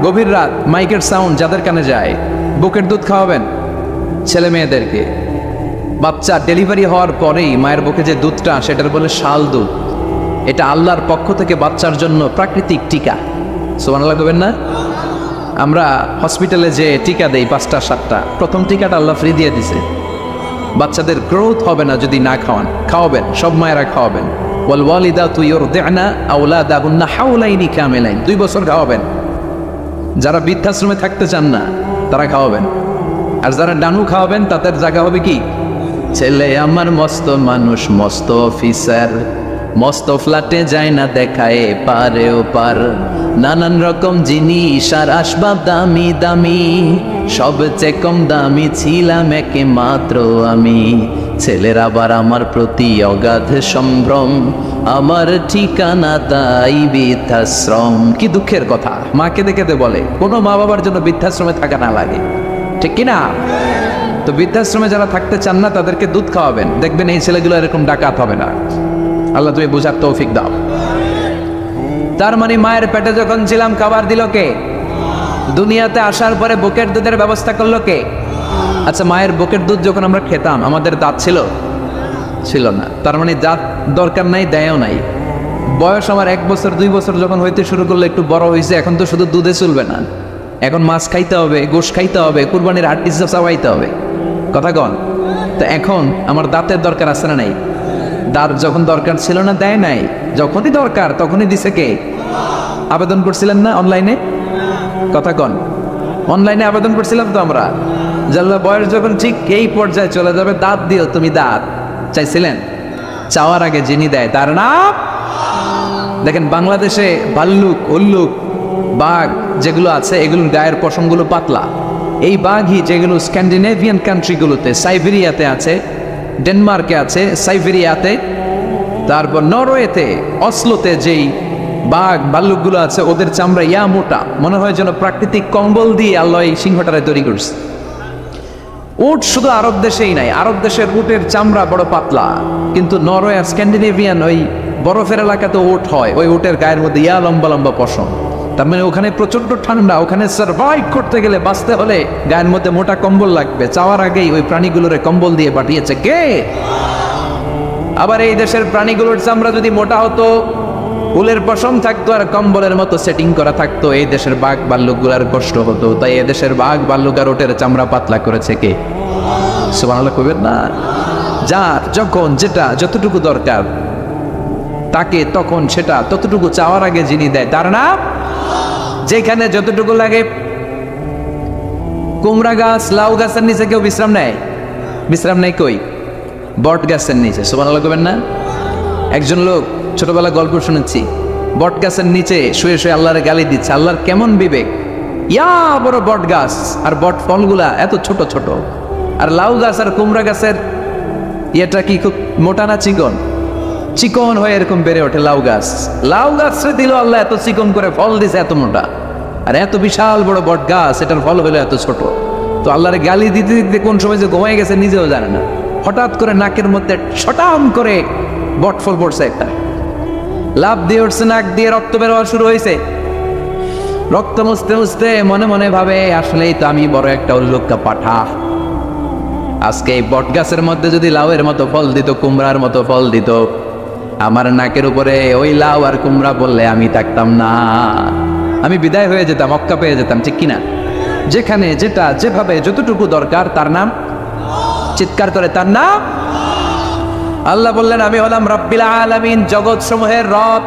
গভীর রাত মাইকের সাউন্ড যাদের কানে যায়, বুকের দুধ খাওয়াবেন ছেলে মেয়েদেরকে। বাচ্চা ডেলিভারি হওয়ার পরেই মায়ের বুকে যে দুধটা, সেটার বলে শাল দুধ। এটা আল্লাহর পক্ষ থেকে বাচ্চার জন্য প্রাকৃতিক টিকা। সুবহানাল্লাহ কইবেন না? আমরা হসপিটালে যে টিকা দেই 5টা 7টা, প্রথম টিকাটা আল্লাহ ফ্রি দিয়ে দিছে। বাচ্চাদের গ্রোথ হবে না যদি না খাওয়ান। খাওয়াবেন, সব মায়েরা খাওয়াবেন। ওয়াল ওয়ালিদাতু ইউরদি'না আওলাদাহুন্না হাওলাইনি কামিলাইন, 2 বছর খাওয়াবেন। যারা বৃদ্ধাশ্রমে থাকতে চান না তারা খাওয়াবেন। আর যারা ডানু খাওয়াবেন তাদের জায়গা হবে কি? ছেলে আমার মস্ত মানুষ, মস্ত অফিসার, মস্ত ফ্ল্যাটে যায় না দেখায় পারেও পার, নানান রকম জিনিস আর আসবাব দামি দামি, সবচেয়ে কম দামি ছিলাম একে মাত্র আমি। ছেলের আবার আমার প্রতি অগাধ সম্ভ্রম, আমার ঠিকানা তাই বৃদ্ধাশ্রম। কি দুঃখের কথা, মা কেঁদে কেঁদে বলে কোনো মা বাবার জন্য বৃদ্ধাশ্রমে থাকা না লাগে, ঠিক কিনা? তো বৃদ্ধাশ্রমে যারা থাকতে চান না তাদেরকে দুধ খাওয়াবেন, দেখবেন এই ছেলেগুলো এরকম ডাকাত হবে না। আল্লাহ তুমি বুঝার তৌফিক দাও। তার মানে মায়ের পেটে যখন ছিলাম খাবার দিল কে? দুনিয়াতে আসার পরে বুকের দুধের ব্যবস্থা করলো কে? আচ্ছা, মায়ের বুকের দুধ যখন আমরা খেতাম আমাদের দাঁত ছিল? ছিল না। তার মানে দাঁত দরকার নাই, দেয়ও নাই। বয়স আমার 1 বছর 2 বছর যখন হইতে শুরু করলো, একটু বড় হয়েছে, এখন তো শুধু দুধে চলবে না, এখন মাছ খাইতে হবে, গোশ খাইতে হবে, কুরবানির হাড্ডি চাবাইতে হবে। কথা কন? তো এখন আমার দাঁতের দরকার আছে না নাই? দাঁত যখন দরকার ছিল না দেয় নাই, যখনই দরকার তখনই দিছে কে? আবেদন করছিলেন না অনলাইনে? কথা কন? অনলাইনে আবেদন করছিলাম তো আমরা, জাল্লা বয়স যখন ঠিক এই পর্যায়ে চলে যাবে দাঁত দিও তুমি, দাঁত চাইছিলেন? চাওয়ার আগে যিনি দেয় তার নাম। দেখেন বাংলাদেশে ভাল্লুক, উল্লুক, বাঘ যেগুলো আছে এগুলোর গায়ের পশমগুলো পাতলা। এই বাঘই যেগুলো স্ক্যান্ডিনেভিয়ান কান্ট্রিগুলোতে, সাইবেরিয়াতে আছে, ডেনমার্কে আছে, সাইবেরিয়াতে, তারপর নরওয়েতে, অসলোতে যেই বাঘ ভাল্লুকগুলো আছে ওদের চামড়া ইয়া মোটা, মনে হয় যেন প্রাকৃতিক কম্বল দিয়ে আল্লাহ এই সিংহটারে তৈরি করছে। উট শুধু আরব দেশেই নাই, আরব দেশের উটের চামড়া বড় পাতলা, কিন্তু নরওয়ে আর স্ক্যান্ডিনেভিয়ান ওই বরফের এলাকাতে উট হয়, ওই উটের গায়ের মধ্যে ইয়া লম্বা লম্বা পশম। তার মানে ওখানে প্রচন্ড ঠান্ডা, ওখানে সার্ভাইভ করতে গেলে, বাঁচতে হলে গায়ের মধ্যে মোটা কম্বল লাগবে। চাওয়ার আগেই ওই প্রাণীগুলোর কম্বল দিয়ে পাঠিয়েছে কে? আবার এই দেশের প্রাণীগুলোর চামড়া যদি মোটা হতো, উলের পশম থাকতো আর কম্বলের মতো সেটিং করা থাকতো, এই দেশের বাঘ ভাল্লুকগুলার কষ্ট হতো। তাই এই দেশের বাঘ ভাল্লুক আর ওটের চামড়া পাতলা করেছে কে? সুবহানাল্লাহ কইবেন না? যার যখন যেটা যতটুকু দরকার তাকে তখন সেটা ততটুকু চাওয়ার আগে যিনি দেয় তার নাম, যেখানে যতটুকু লাগে। কুমড়া গাছ, লাউ গাছের নিচে কেউ বিশ্রাম নেয়? বিশ্রাম নেই কই? বট গাছের নিচে। সুবহানাল্লাহ কইবেন না? একজন লোক, ছোটবেলা গল্প শুনেছি, বট গাছের নিচে শুয়ে শুয়ে আল্লাহরে গালি দিচ্ছে। আল্লাহর কেমন বিবেক, ইয়া বড় বট গাছ আর বট ফলগুলা এত ছোট ছোট, আর লাউ গাছ আর কুমড়া গাছের ইয়েটা কি খুব মোটা না চিকন? চিকন হয়ে এরকম বেড়ে ওঠে লাউ গাছ। লাউ গাছরে দিল আল্লাহ এত চিকন করে, ফল দিছে এত মোটা। আর এত বিশাল বড় বট গাছ, এটার ফল হলো এত ছোট। তো আল্লাহরে গালি দিতে দিতে কোন সময় যে ঘুমাই গেছে নিজেও জানে না। হঠাৎ করে নাকের মধ্যে ছটাম করে বট ফল পড়ছে একটা, লাভ দিয়ে উঠছে, নাক দিয়ে রক্ত বের হওয়া শুরু হয়েছে। রক্ত মুছতে মুছতে মনে মনে ভাবে, আসলেই তো আমি বড় একটা উল্লুক্কা পাঠা। আজকে এই বট গাছের মধ্যে যদি লাউয়ের মতো ফল দিত, কুমড়ার মতো ফল দিত, আমার নাকের উপরে ওই লাউ আর কুমড়া বললে আমি থাকতাম না, আমি বিদায় হয়ে যেতাম, মক্কা পেয়ে যেতাম, ঠিক কিনা? যেখানে যেটা যেভাবে যতটুকু দরকার তার নাম, চিৎকার করে তার নাম। আল্লাহ বললেন আমি হলাম রব্বিল আলামিন, জগৎ সমূহের রব।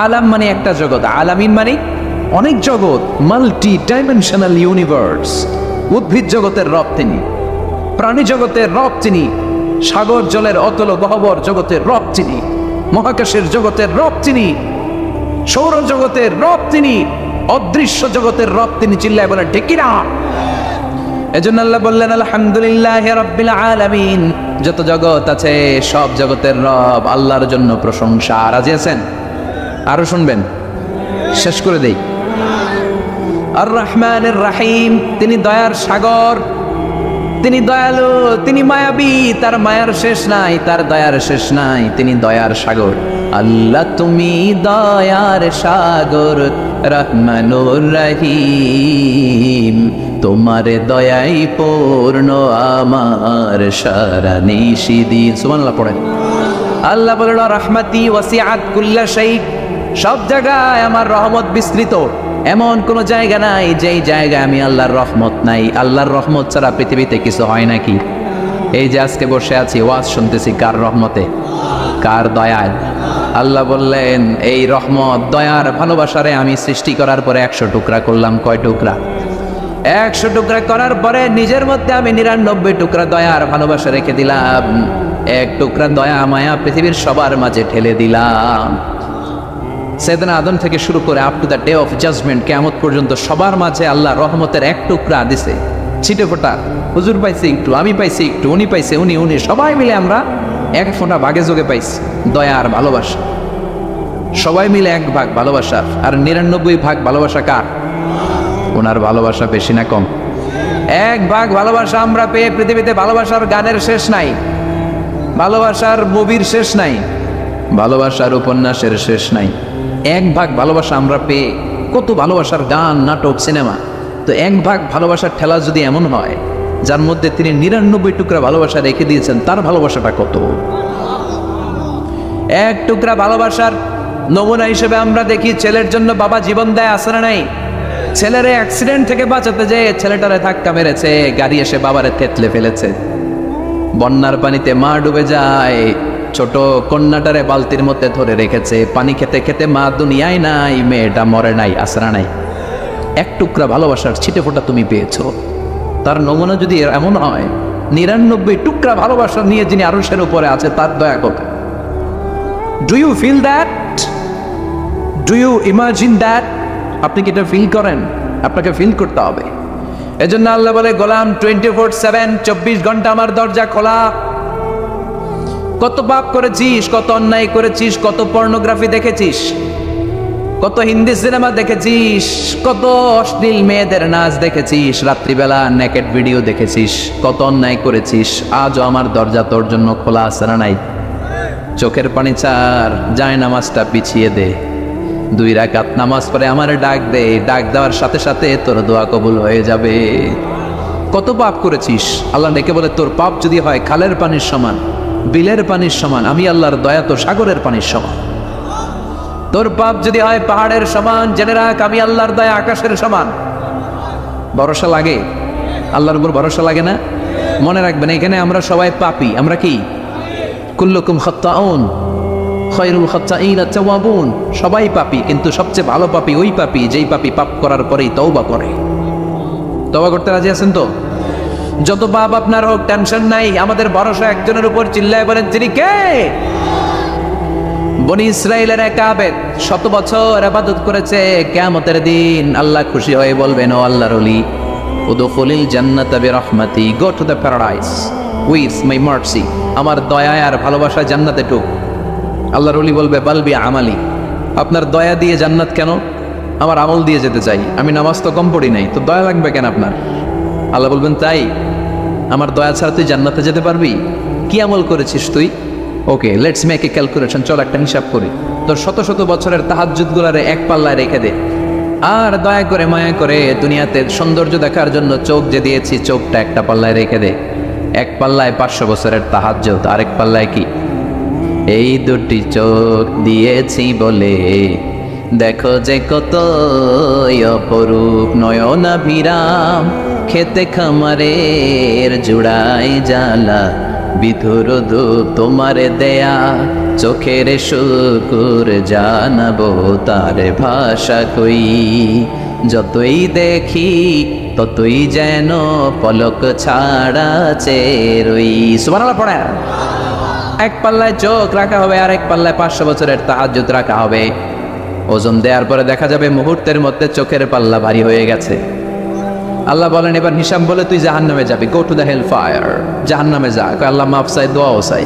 আলাম মানে একটা জগৎ, আলামিন মানে অনেক জগৎ, মাল্টি ডাইমেনশনাল ইউনিভার্স। উদ্ভিদ জগতের রব তিনি, প্রাণী জগতের রব তিনি, সাগর জলের অতল গহ্বর জগতের রব তিনি, মহাকাশের জগতের রব তিনি, সৌর জগতের রব তিনি, অদৃশ্য জগতের রব তিনি। চিল্লায় বলেন ঠিক কিনা? এজন্য আল্লাহ বললেন আলহামদুলিল্লাহি রাব্বিল আলামিন, যত জগৎ আছে সব জগতের রব আল্লাহর জন্য প্রশংসা। রাজি আছেন? আরো শুনবেন, শেষ করে দেই। আর রহমানির রহিম, তিনি দয়ার সাগর, তিনি দয়ালু, তিনি মায়াবী, তার মায়ার শেষ নাই, তার দয়ার শেষ নাই, তিনি দয়ার সাগর। আল্লাহ তুমি দয়ার সাগর, রহমানুর রহিম, তোমার দয়াই পূর্ণ আমার সারা নিশিদিন। সুবহানাল্লাহ পড়েন। আল্লাহ বলেন রাহমাতি ওয়াসিআত কুল্লা শাই, সব জায়গায় আমার রহমত বিস্তৃত, এমন কোন জায়গা নাই যেই জায়গায় আমি আল্লাহর রহমত নাই। আল্লাহর রহমত ছাড়া পৃথিবীতে কিছু হয় নাকি? এই যে আজকে বসে আছি, ওয়াজ শুনতেছি, কার রহমতে, কার দয়ায়? আল্লাহ বললেন এই রহমত, দয়ার, ভালোবাসারে আমি সৃষ্টি করার পরে 100 টুকরা করলাম। কয় টুকরা? 100 টুকরা করার পরে নিজের মধ্যে আমি 99 টুকরা দয়ার ভালোবাসা রেখে দিলাম। 1 টুকরা দয়া মায়া পৃথিবীর সবার মাঝে ঠেলে দিলাম। সাইয়েদনা আদম থেকে শুরু করে up to the day of judgment, কিয়ামত পর্যন্ত সবার মাঝে আল্লাহ রহমতের 1 টুকরা দিছে, ছিটে ফোঁটা। হুজুর পাইছে একটু, আমি পাইছি একটু, উনি পাইছে, উনি সবাই মিলে আমরা 1 ফোঁটা ভাগে যোগে পাইছি দয়া আর ভালোবাসা। সবাই মিলে 1 ভাগ ভালোবাসা, আর 99 ভাগ ভালোবাসা কার? ওনার ভালোবাসা বেশি না কম? 1 ভাগ ভালোবাসা আমরা পেয়ে পৃথিবীতে ভালোবাসার গানের শেষ নাই, ভালোবাসার মুভির শেষ নাই, ভালোবাসার উপন্যাসের শেষ নাই। 1 ভাগ ভালোবাসা আমরা পেয়ে কত ভালোবাসার গান, নাটক, সিনেমা। তো 1 ভাগ ভালোবাসার ঠেলা যদি এমন হয়, যার মধ্যে তিনি 99 টুকরা ভালোবাসা রেখে দিয়েছেন, তার ভালোবাসাটা কত? 1 টুকরা ভালোবাসার নমুনা হিসেবে আমরা দেখি ছেলের জন্য বাবা জীবন দেয়, আছে না নাই? ছেলের অ্যাক্সিডেন্ট থেকে বাঁচাতে যে ছেলেটারে ধাক্কা মেরেছে, গাড়ি এসে বাবারে থেতলে ফেলেছে। বন্যার পানিতে মা ডুবে যায়, ছোট কন্যাটারে বালতির মধ্যে ধরে রেখেছে, পানি খেতে খেতে মা দুনিয়ায় নাই, মেয়েটা মরে নাই, আসরা নাই। 1 টুকরা ভালোবাসার ছিটে ফোঁটা তুমি পেয়েছো। তার নমুনা যদি এমন হয়, 99 টুকরা ভালোবাসা নিয়ে যিনি আরশের উপরে আছে, তার দয়া কত? Do you feel that? Do you imagine that? আপনি কি এটা ফিল করেন? আপনাকে ফিল করতে হবে। এজন্য আল্লাহ বলে গোলাম 24/7, 24 ঘন্টা আমার দরজা খোলা। কত পাপ করেছিস, কত অন্যায় করেছিস, কত পর্নোগ্রাফি দেখেছিস, কত হিন্দি সিনেমা দেখেছিস, কত অশ্লীল মেয়েদের নাচ দেখেছিস, রাত্রিবেলা নেকেড ভিডিও দেখেছিস, কত অন্যায় করেছিস, আজও আমার দরজা তোর জন্য খোলা আছে না নাই? চোখের পানি ছাড়, যায় নামাজটা পিছিয়ে দে, 2 রাকাত নামাজ পড়ে আমার ডাক দে, ডাক দেওয়ার সাথে সাথে তোর দোয়া কবুল হয়ে যাবে। কত পাপ করেছিস, আল্লাহ ডেকে বলে তোর পাপ যদি হয় খালের পানির সমান, বিলের পানির সমান, আমি আল্লাহর দয়া তো সাগরের পানির সমান। তোর পাপ যদি হয় পাহাড়ের সমান, জেনে রাখ আমি আল্লাহর দয়া আকাশের সমান। ভরসা লাগে? আল্লাহর উপর ভরসা লাগে না? মনে রাখবেন এখানে আমরা সবাই পাপী। আমরা কি? কুল্লুকুম খাত্তাউন, খায়রুল খাত্তাঈনা তাওয়াবুন, সবাই পাপী, কিন্তু সবচেয়ে ভালো পাপী ওই পাপী যেই পাপী পাপ করার পরেই তওবা করে। তওবা করতে রাজি আছেন তো? যত পাপ আপনার হোক, টেনশন নাই, আমাদের ভরসা একজনের উপর। চিল্লায় বলেন, তিনি কে? বনি ইসরাইলের এক আবেদ 100 বছর ইবাদত করেছে। কিয়ামতের দিন আল্লাহ খুশি হয়ে বলবেন, ও আল্লাহর ওলি, উদখুলিল জান্নাতা বিরহমাতি, go to the paradise with my mercy, আমার দয়ায় আর ভালোবাসায় জান্নাতে ঢুক। আল্লাহর ওলি বলবে, বালবি আমালি, আপনার দয়া দিয়ে জান্নাত কেন? আমার আমল দিয়ে যেতে চাই, আমি নামাজ তো কম পড়ি নাই, তো দয়া লাগবে কেন আপনার? আল্লাহ বলবেন, তাই? আমার দয়া ছাড়া তুই জান্নাতে যেতে পারবি? কি আমল করেছিস তুই? ওকে, লেটস মেক এ ক্যালকুলেশন, চল একটা হিসাব করি। তোর শত শত বছরের তাহাজ্জুদ গুলারে এক পাল্লায় রেখে দে, আর দয়া করে মায়া করে দুনিয়াতে সৌন্দর্য দেখার জন্য চোখ যে দিয়েছি, চোখটা একটা পাল্লায় রেখে দে। এক পাল্লায় 500 বছরের তাহাজ্জুদ, আরেক পাল্লায় কি? এই দুটি চোখ দিয়েছি বলে দেখো যে কত অপরূপ নয়নাভিরাম, খেতে খামারের জুড়াই জ্বালা, বিধুর ধূপ তোমার দেয়া, চোখের শুকুর জানাবো তার ভাষা কই। যতই দেখি ততই যেন পলক ছাড়া চেরই। সুবহানাল্লাহ পড়ে। এক পাল্লায় চোখ রাখা হবে, আর এক পাল্লায় 500 বছরের তাহাজ্জুদ রাখা হবে। ওজন দেওয়ার পরে দেখা যাবে মুহূর্তের মধ্যে চোখের পাল্লা ভারী হয়ে গেছে। আল্লাহ বলেন, এবার হিসাব বলে তুই জাহান্নামে যাবি, go to the hellfire, জাহান্নামে যা। আল্লাহ মাফ চাই, দোয়াও চাই,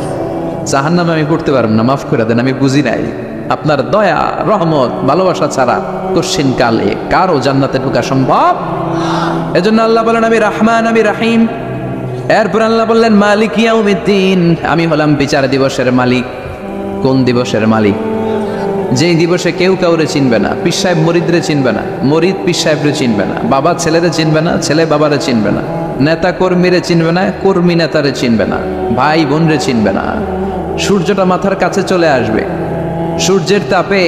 জাহান্নামে আমি পড়তে পারবো না, মাফ করে দেন, আমি বুঝি নাই। আপনার দয়া, রহমত, ভালোবাসা ছাড়া কশিন কালে কারো জান্নাতে ঢোকা সম্ভব? এজন্য আল্লাহ বলেন, আমি রহমান, আমি রাহিম। এরপর আল্লাহ বললেন, মালিক ইয়াউমিদ্দিন, আমি হলাম বিচার দিবসের মালিক। কোন দিবসের মালিক? যেই দিবসে কেউ কাউরে চিনবে না। পীর সাহেব মরিদরে চিনবে না, মরিদ পীর সাহেবরে চিনবে না, বাবা ছেলেরে চিনবে না, ছেলে বাবারে চিনবে না, নেতা কর্মীরে চিনবে না, কর্মী নেতারে চিনবে না, ভাই বোনরে চিনবে না। সূর্যটা মাথার কাছে চলে আসবে, সূর্যের তাপে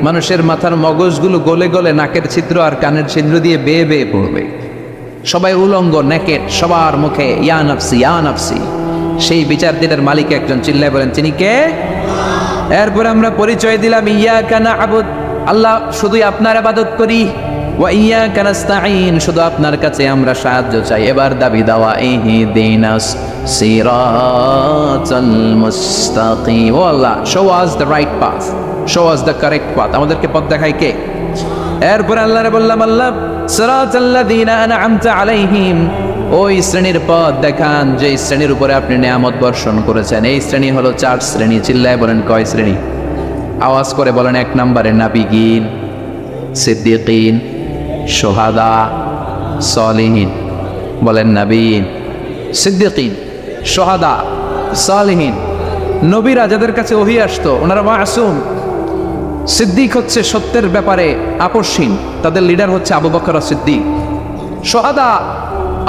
মানুষের মাথার মগজগুলো গলে গলে নাকের ছিদ্র আর কানের ছিদ্র দিয়ে বেয়ে বেয়ে পড়বে। সবাই উলঙ্গ, নেকেট, সবার মুখে ইয়া নাফসি, ইয়া নাফসি। সেই বিচার দিনের মালিক একজন, চিল্লায় বলেন, তিনি কে? এরপর আমরা পরিচয় দিলাম, ইয়াকা না'বুদ, আল্লাহ শুধুই আপনার ইবাদত করি, ওয়া ইয়াকা নাস্তাঈন, শুধু আপনার কাছে আমরা সাহায্য চাই। এবার দাবি দাওয়া, ইহদিনাস সিরাতাল মুস্তাকিম, ও আল্লাহ show us the right path, show us the correct path, আমাদেরকে পথ দেখায় কে? এরপর আল্লাহরে বললাম, আল্লাহ সিরাতাল্লাযীনা আন'আমতা আলাইহিম, ওই শ্রেণীর পথ দেখান যে শ্রেণীর উপরে আপনি নিয়ামত বর্ষণ করেছেন। এই শ্রেণী হলো 4 শ্রেণী। চিল্লায় বলেন, কয় শ্রেণী? আওয়াজ করে বলেন। 1 নম্বরে নাবিগীন, সিদ্দিকিন, শুহাদা, সালিহিন। বলেন, নাবিয়িন, সিদ্দিকিন, শুহাদা, সালিহিন। নবীরা যাদের কাছে ওহী আসতো ওনারা মাসুম। সিদ্দিক হচ্ছে সত্যের ব্যাপারে আপসহীন, তাদের লিডার হচ্ছে আবু বকর সিদ্দিক। শুহাদা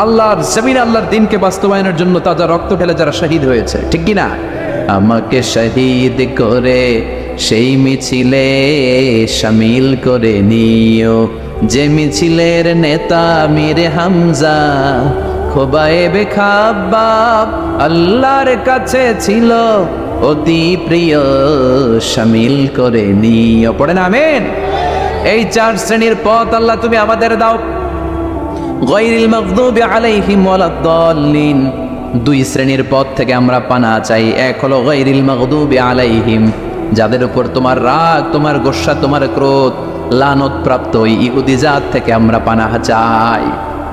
আল্লাহর জমিনে আল্লাহর দ্বীনকে বাস্তবায়নের জন্য তাজা রক্ত ঢেলে যারা শহীদ হয়েছে, ঠিক কি না? আমাকে শহীদ করে সেই মিছিলে শামিল করে নিও, যে মিছিলের নেতা মীর হামজা, খোবায়েবে খাব্বাব আল্লাহর কাছে ছিল অতি প্রিয়, শামিল করে নিও। পড়েন আমিন। এই 4 শ্রেণীর পথ আল্লাহ তুমি আমাদের দাও। গায়রিল মাগদুবি আলাইহিম ওয়ালাদ-দাল্লিন, 2 শ্রেণীর পথ থেকে আমরা পানা চাই। এক হলো গায়রিল মাগদুবি আলাইহিম, যাদের উপর তোমার রাগ, তোমার গোসা, তোমার ক্রোধ, লানত প্রাপ্ত ওই ইহুদি জাত থেকে আমরা পানাহ চাই।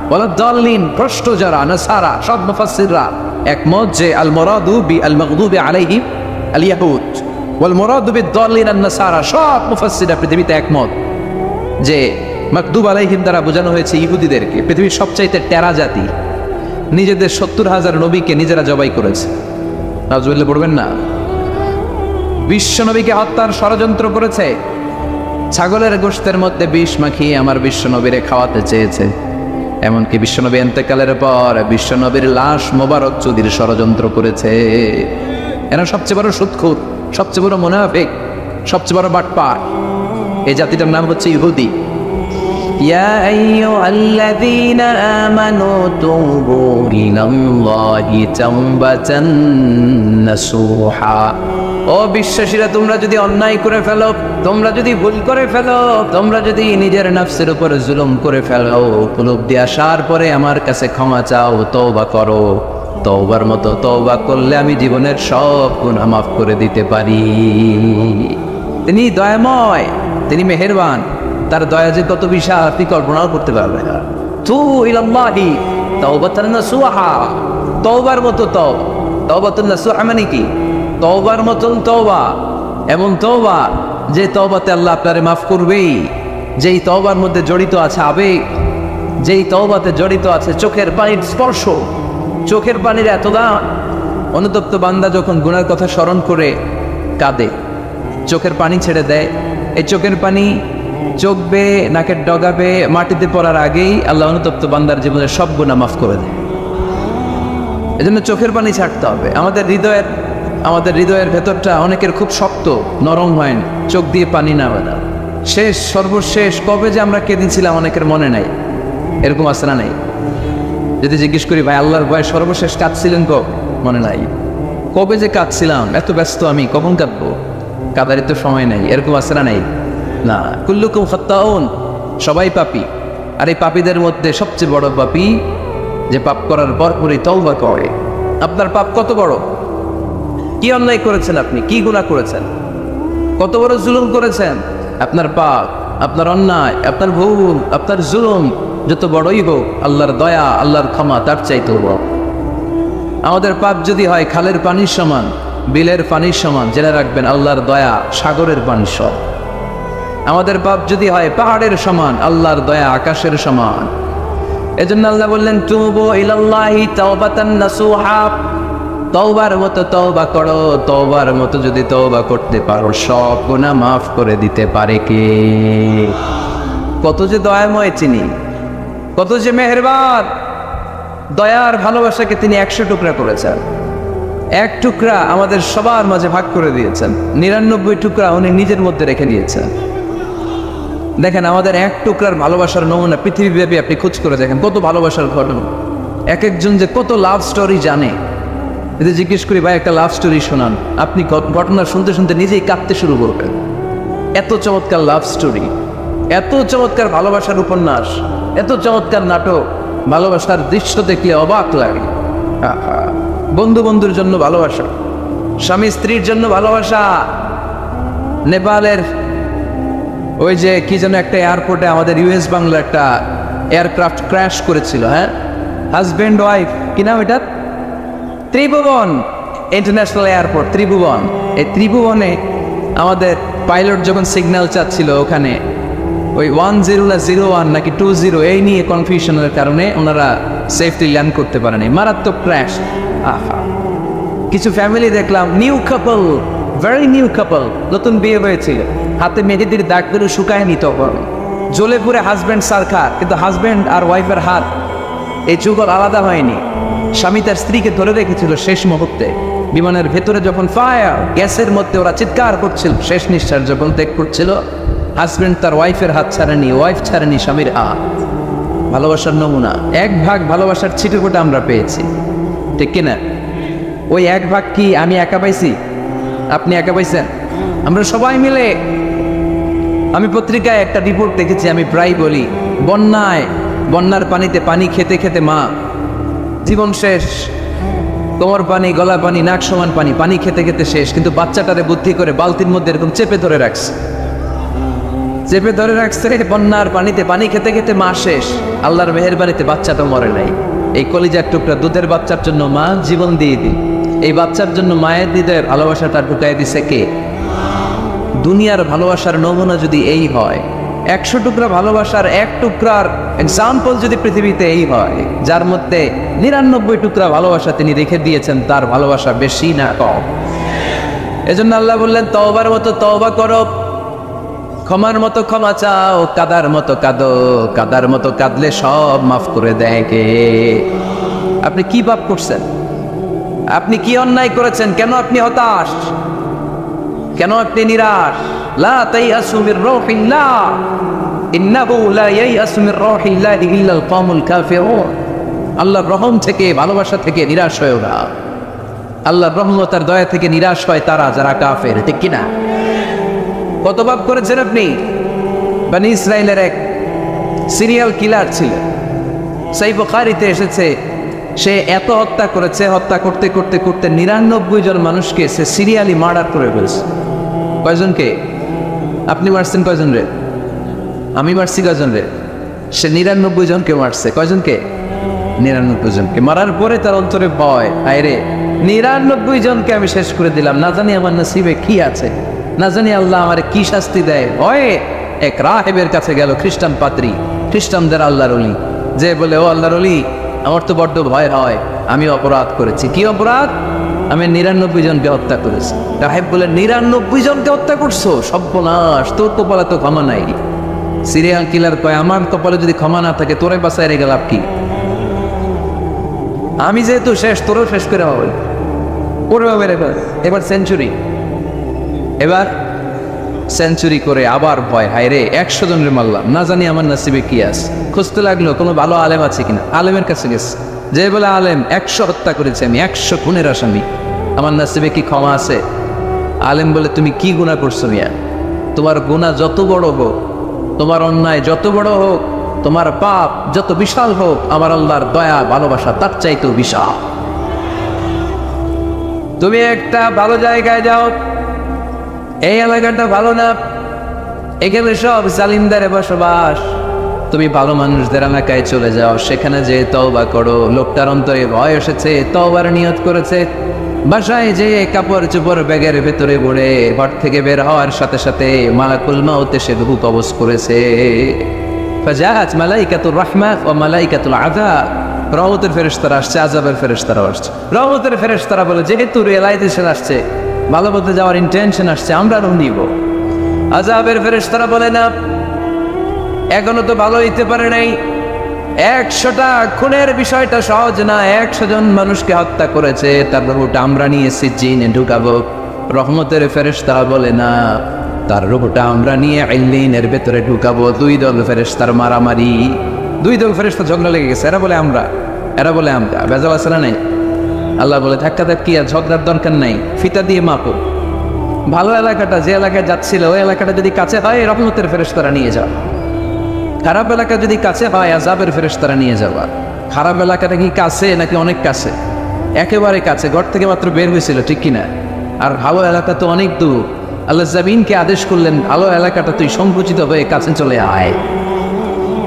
ওয়ালাদ-দাল্লিন, ভ্রষ্ট যারা, নাসারা। সব মুফাসসিররা একমত যে আল মুরাদু বি আল মাগদুবি আলাইহিম আল ইয়াহুদ ওয়াল মুরাদু বিদ-দাল্লিন আন-নাসারা। সব মুফাসসিররা পৃথিবীতে একমত যে মাকদুব আলাইহিম দ্বারা বোঝানো হয়েছে ইহুদিদেরকে। পৃথিবীর সবচাইতে টেরা জাতি, নিজেদের 70,000 নবীকে নিজেরা জবাই করেছে। নাউজুবিল্লাহ পড়বেন না? বিশ্ব নবীকে হত্যার ষড়যন্ত্র করেছে, ছাগলের গোশতের মধ্যে বিষ মাখিয়ে আমার বিশ্ব নবীরে খাওয়াতে চেয়েছে। এমনকি বিশ্ব নবী ইন্তেকালের পর বিশ্ব নবীর লাশ মোবারক চুদির ষড়যন্ত্র করেছে। এরা সবচেয়ে বড় সুদখোর, সবচেয়ে বড় মুনাফিক, সবচেয়ে বড় বাটপার। এই জাতিটার নাম হচ্ছে ইহুদি। يا أيها الذين آمنوا توبوا إلى الله توبة نصوحا ও বিশ্বাসীরা, তোমরা যদি অন্যায় করে ফেলো, তোমরা যদি ভুল করে ফেলো, তোমরা যদি নিজের নফসের উপরে জুলুম করে ফেলো, উপলব্ধি আসার পরে আমার কাছে ক্ষমা চাও, তওবা করো। তওবার মতো তওবা করলে আমি জীবনের সব গুনাহ মাফ করে দিতে পারি। তিনি দয়াময়, তিনি মেহেরবান, তার দয়া যে কত বিশাল আপনি কল্পনাও করতে পারবেন না। তুবু ইলাল্লাহি তাওবাতান নাসুহা, তওবার মতো তওবা। তাওবাতুন নাসুহা মানে কি? তওবার মতন তওবা, এমন তওবা যে তওবাতে আল্লাহ আপনারে মাফ করবেই, যেই তওবার মধ্যে জড়িত আছে আবেগ, যেই তওবাতে জড়িত আছে চোখের পানির স্পর্শ, চোখের পানির এত দাম। অনুতপ্ত বান্দা যখন গুনার কথা স্মরণ করে কাঁদে, চোখের পানি ছেড়ে দেয়, এই চোখের পানি চোখ বেয়ে নাকের ডগা বেয়ে মাটিতে পড়ার আগেই আল্লাহ অনুতপ্ত বান্দার জীবনের সব গুনাহ মাফ করে দেয়। এজন্য চোখের পানি ছাড়তে হবে। আমাদের হৃদয়ের ভেতরটা অনেকের খুব শক্ত, নরম হয় না, চোখ দিয়ে পানি না বাঁধা। শেষ সর্বশেষ কবে যে আমরা কেঁদেছিলাম অনেকের মনে নাই, এরকম আছে না নাই? যদি জিজ্ঞেস করি ভাই আল্লাহর ভয়ে সর্বশেষ কাঁদছিলেন কবে, মনে নাই। কবে যে কাঁদছিলাম, এত ব্যস্ত আমি, কখন কাঁদবো, কাঁদারই তো সময় নাই, এরকম আছে না নাই? না, কুল্লুকুম খাত্তাউন, সবাই পাপী। আর এই পাপীদের মধ্যে সবচেয়ে বড় পাপী যে পাপ করার পরপরই তওবা করে। আপনার পাপ কত বড়? কি অন্যায় করেছেন আপনি, কি গুনাহ করেছেন, কত বড় জুলুম করেছেন? আপনার পাপ, আপনার অন্যায়, আপনার ভুল, আপনার জুলুম যত বড়ই হোক, আল্লাহর দয়া, আল্লাহর ক্ষমা তার চাইতে বড়। আমাদের পাপ যদি হয় খালের পানির সমান, বিলের পানির সমান, জেনে রাখবেন আল্লাহর দয়া সাগরের পানির সমান। আমাদের পাপ যদি হয় পাহাড়ের সমান, আল্লাহর দয়া আকাশের সমান। এজন্য আল্লাহ বললেন তুবু ইলাল্লাহি তাওবাতান নাসুহা, তওবার মতো তওবা করো। তওবার মতো যদি তওবা করতে পারো, সব গুনাহ মাফ করে দিতে পারে কে? কত যে দয়াময় তিনি, কত যে মেহেরবান। দয়ার ভালোবাসাকে তিনি 100 টুকরা করেছেন। এক টুকরা আমাদের সবার মাঝে ভাগ করে দিয়েছেন, 99 টুকরা উনি নিজের মধ্যে রেখে দিয়েছেন। দেখেন আমাদের এক টুকরার ভালোবাসার নমুনা পৃথিবীব্যাপী আপনি খোঁজ করে দেখেন, কত ভালোবাসার ঘটনা। এক একজন যে কত লাভ স্টোরি জানে। যদি জিজ্ঞেস করি ভাই একটা লাভ স্টোরি শোনান, আপনি ঘটনা শুনতে শুনতে নিজেই কাঁদতে শুরু করবেন। এত চমৎকার লাভ স্টোরি, এত চমৎকার ভালোবাসার উপন্যাস, এত চমৎকার নাটক। ভালোবাসার দৃশ্য দেখলে অবাক লাগে। বন্ধু বন্ধুর জন্য ভালোবাসা, স্বামী স্ত্রীর জন্য ভালোবাসা। নেপালের ওই যে কি যেন একটা এয়ারপোর্টে আমাদের ইউএস বাংলা একটা এয়ারক্রাফট ক্র্যাশ করেছিল, হ্যাঁ, হাজব্যান্ড ওয়াইফ, কি নাম এটা? ত্রিভুবন ইন্টারন্যাশনাল এয়ারপোর্ট, ত্রিভুবন। এই ত্রিভুবনে আমাদের পাইলট যখন সিগন্যাল চাচ্ছিল, ওখানে ওই 10 না 01 নাকি 20 এই নিয়ে কনফিউশনের কারণে ওনারা সেফলি ল্যান্ড করতে পারেনি, মারাত্মক ক্র্যাশ। আহা, কিছু ফ্যামিলি দেখলাম, নিউ কাপল, ভেরি নিউ কাপল, নতুন বিয়ে হয়েছিল, হাতে মেহেদির দাগগুলো শুকায়নি তখন, জ্বলে পুরে হাজব্যান্ড সারখার, কিন্তু হাজব্যান্ড আর ওয়াইফের হাত এই যুগল আলাদা হয়নি। স্বামী তার স্ত্রীকে ধরে রেখেছিল শেষ মুহূর্তে। বিমানের ভেতরে যখন ফায়ার, গ্যাসের মধ্যে ওরা চিৎকার করছিল, শেষ নিঃশ্বাস যখন ত্যাগ করছিল, হাজব্যান্ড তার ওয়াইফের হাত ছাড়েনি, ওয়াইফ ছাড়েনি স্বামীর হাত। ভালোবাসার নমুনা। 1 ভাগ ভালোবাসার ছিটেফোঁটা আমরা পেয়েছি, ঠিক কিনা? ওই 1 ভাগ কি আমি একা পাইছি, আপনি একা পাইছেন? আমরা সবাই মিলে। আমি পত্রিকায় একটা রিপোর্ট দেখেছি, আমি প্রায় বলি, বন্যার পানিতে পানি খেতে খেতে মা জীবন শেষ, কোমর পানি, গলা পানি, নাক সমান পানি, পানি খেতে খেতে শেষ, কিন্তু বাচ্চাটারে বুদ্ধি করে বালতির মধ্যে এরকম চেপে ধরে রাখছে, বন্যার পানিতে পানি খেতে খেতে মা শেষ। আল্লাহর মেহেরবানিতে বাচ্চাটা মরে নাই। এই কলিজার টুকরা দুধের বাচ্চার জন্য মা জীবন দিয়ে দিল। এই বাচ্চার জন্য মায়ের হৃদয়ের ভালোবাসাটা ঢুকাই দিছে কে? দুনিয়ার ভালোবাসার নমুনা যদি এই হয়, 100 টুকরা ভালোবাসার 1 টুকরার এক্সাম্পল যদি পৃথিবীতে এই হয়, যার মধ্যে 99 টুকরা ভালোবাসা তিনি রেখে দিয়েছেন, তার ভালোবাসা বেশি না কম? এজন্য আল্লাহ বললেন তওবার মতো তওবা করো, ক্ষমার মতো ক্ষমা চাও, কাদার মতো কাঁদো, কাদার মতো কাঁদলে সব মাফ করে দেয় কে? আপনি কি পাপ করছেন? আপনি কি অন্যায় করেছেন? কেন আপনি হতাশ? কেন আপনি নিরাশ? লা তাইয়াসু মির রাহিল্লাহ, ইন্নাহু লা ইয়াইয়াসু মির রাহিল্লাহি ইল্লাল কওমুল কাফিরুন। আল্লাহর রহম থেকে, ভালোবাসা থেকে নিরাশ হয়ো না। আল্লাহর রহমত আর দয়া থেকে নিরাশ হয় তারা যারা কাফের, ঠিক কিনা? কত পাপ করেছেন আপনি? বনি ইসরাইলের এক সিরিয়াল কিলার ছিল, সহিহ বুখারীতে এসেছে, সে এত হত্যা করেছে, হত্যা করতে করতে করতে 99 জন মানুষকে সে সিরিয়ালি মার্ডার করে ফেলছে। কয়জনকে? আপনি মারছেন কয়জন রে? আমি মারছি কয়জন রে? সে 99 জনকে মারছে। কয়জনকে? 99 জনকে। মারার পরে তার অন্তরে ভয়, আরে 99 জনকে আমি শেষ করে দিলাম, না জানি আমার নসিবে কি আছে, না জানি আল্লাহ আমারে কি শাস্তি দেয়। ভয়ে এক রাহেবের কাছে গেল, খ্রিস্টান পাদ্রী, খ্রিস্টানদের আল্লাহর ওলি, যে বলে, ও আল্লাহর ওলি, আমার তো বড্ড ভয় হয়, আমি অপরাধ করেছি। কি অপরাধ? আমি 99 জনকে হত্যা করেছি। রাহেব বলে, 99 জনকে হত্যা করছো? সর্বনাশ, তোর কপালে তো ক্ষমা নাই। সিরিয়াল কিলার কয়, আমার কপালে যদি ক্ষমা না থাকে তোরে বাঁচায় রেখে লাভ কি? আমি যেহেতু শেষ, তোরেও শেষ করে হবে। এবার সেঞ্চুরি, এবার সেঞ্চুরি করে আবার ভয়, হায় রে 100 জনের মারলাম, না জানি আমার নসিবে কি আছে। খুঁজতে লাগলো কোনো ভালো আলেম আছে কিনা। আলেমের কাছে গেছে, যে বলে, আলেম 100 হত্যা করেছে আমি, 100 খুনের আসামি, আমার নসিবে কি ক্ষমা আছে? আলেম বলে, তুমি কি গুনাহ করছো মিয়া? তোমার গুনাহ যত বড় হোক, তোমার অন্যায় যত বড় হোক, তোমার পাপ যত বিশাল হোক, আমার আল্লাহর দয়া ভালোবাসা তার চাইতেও বিশাল। তুমি একটা ভালো জায়গায় যাও, এই এলাকাটা ভালো না, এখানে সব জালিমদারে বসবাস, তুমি ভালো মানুষদের এলাকায় চলে যাও, সেখানে যে তওবা করো। লোকটার অন্তরে ভয় এসেছে, তওবার নিয়ত করেছে। বাসায় যে কাপড় চোপড় ব্যাগের ভেতরে ভরে ঘর থেকে বের হওয়ার সাথে সাথে মালাকুল মাউত এসে রূহ কবজ করেছে। ফাজাআত মালাইকাতুর রাহমাহ ওয়া মালাইকাতুল আযাব, রহমতের ফেরেশতারা আসছে, আযাবের ফেরেশতারা আসছে। রহমতের ফেরেশতারা বলে, যেহেতু রিয়েলাইজেশন আসছে, ভালো পথে যাওয়ার ইন্টেনশন আসছে, আমরা রুহ নিব। আযাবের ফেরেশতারা বলে, না, এখনো তো ভালো হইতে পারে নাই, 100টা খুনের বিষয়টা সহজ না, 100 জন মানুষকে হত্যা করেছে, তার রূহটা আমরা নিয়ে সিজ্জিনে ঢুকাবো। রহমতের ফেরেশতারা বলে, না, তার রূহটা আমরা নিয়ে ইল্লিনের ভেতরে ঢুকাবো। 2 দল ফেরেশতার মারামারি, 2 দল ফেরেশতা ঝগড়া লেগে গেছে, এরা বলে আমরা, এরা বলে আমরা, বেজাল আছে না নাই? আল্লাহ বলে, ধাক্কা ধাক্কি আর ঝগড়ার দরকার নাই, ফিতা দিয়ে মাপো। ভালো এলাকাটা, যে এলাকায় যাচ্ছিল, ওই এলাকাটা যদি কাছে হয়, রহমতের ফেরেশতারা নিয়ে যাও। খারাপ এলাকা যদি কাছে হয়, আযাবের ফেরেশতারা নিয়ে যাওয়া। খারাপ এলাকাটা কি কাছে নাকি অনেক কাছে? একেবারে কাছে, ঘর থেকে মাত্র বের হয়েছিল, ঠিক কিনা? আর ভালো এলাকা তো অনেক দূর। আল্লাহ জামিনকে আদেশ করলেন, ভালো এলাকাটা তুই সংকুচিত হয়ে কাছে চলে আয়,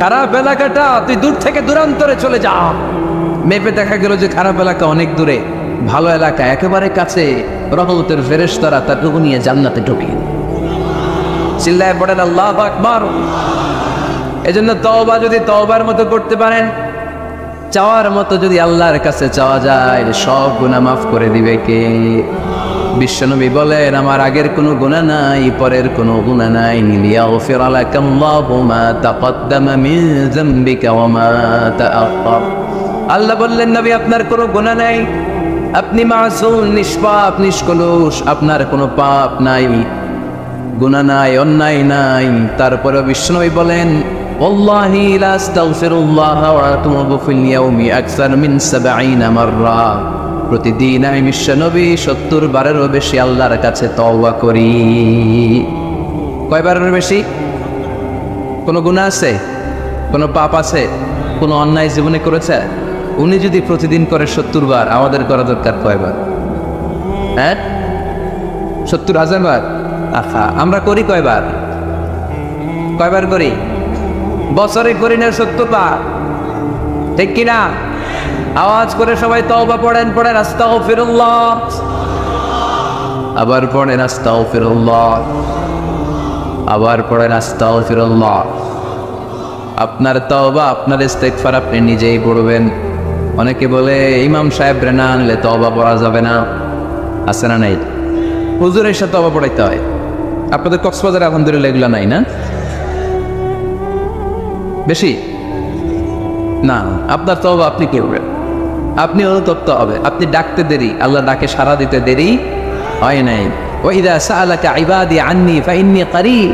খারাপ এলাকাটা তুই দূর থেকে দূরান্তরে চলে যা। মেপে দেখা গেল যে খারাপ এলাকা অনেক দূরে, ভালো এলাকা একেবারে কাছে। রহমতের ফেরেশতারা তার রূহ নিয়ে জান্নাতে ঢোকে। চিল্লায় পড়েন আল্লাহু আকবার। এজন্য তওবা যদি তওবার মতো করতে পারেন, চাওয়ার মতো যদি আল্লাহর কাছে চাওয়া যায়, সব গুনাহ মাফ করে দিবে কে? বিশ্বনবী বলেন, আমার আগের কোনো গুনাহ নাই, পরের কোনো গুনাহ নাই। লিয়াগফির লাকাল্লাহু মা তাকদ্দামা মিন যামবিকা ওয়া মা তাআখার। আল্লাহ বললেন, নবী আপনার কোনো গুনাহ নাই, আপনি মাসুম, নিষ্পাপ, নিষ্কলুষ, আপনার কোনো পাপ নাই, গুনাহ নাই, অন্যায় নাই। তারপরে বিশ্বনবী বলেন, ওয়াল্লাহি লা আস্তাগফিরুল্লাহ ওয়া আতুবু ফিল ইয়াউমি আকসার মিন 70 মাররা। প্রতিদিন আমি বিশ্বনবী 70 বারেরও বেশি আল্লাহর কাছে তওবা করি। কয়বারের বেশি? কোনো গুনাহ আছে? কোনো পাপ আছে? কোনো অন্যায় জীবনে করেছে? উনি যদি প্রতিদিন করে 70 বার, আমাদের করা দরকার কয়বার? হ্যাঁ, 70,000 বার। আচ্ছা, আমরা করি কয়বার? কয়বার করি? বছরে করি না 70 বার, ঠিক কিনা? আওয়াজ করে সবাই তওবা পড়েন, পড়েন আস্তাগফিরুল্লাহ, আবার পড়েন আস্তাগফিরুল্লাহ, আবার পড়েন আস্তাগফিরুল্লাহ। আপনার তওবা, আপনার ইস্তেগফার আপনি নিজেই পড়বেন। অনেকে বলে, ইমাম সাহেব না আনলে তওবা পড়া যাবে না, আছে না নাই? হুজুরের সাথে তওবা পড়াইতে হয়। আপনাদের কক্সবাজারে আলহামদুলিল্লাহ এগুলো নাই না? বেশি না, আপনার তওবা আপনি কি করবেন? আপনি অনুতপ্ত হবে। আপনি ডাকতে দেরি, আল্লাহ ডাকে সাড়া দিতে দেরি হয় নাই। ওয়া ইযা সাআলাকা ইবাদি আন্নী ফাইন্নী করিব,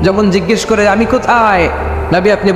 যখন জিজ্ঞেস করে আমি কোথায়, নবী আপনি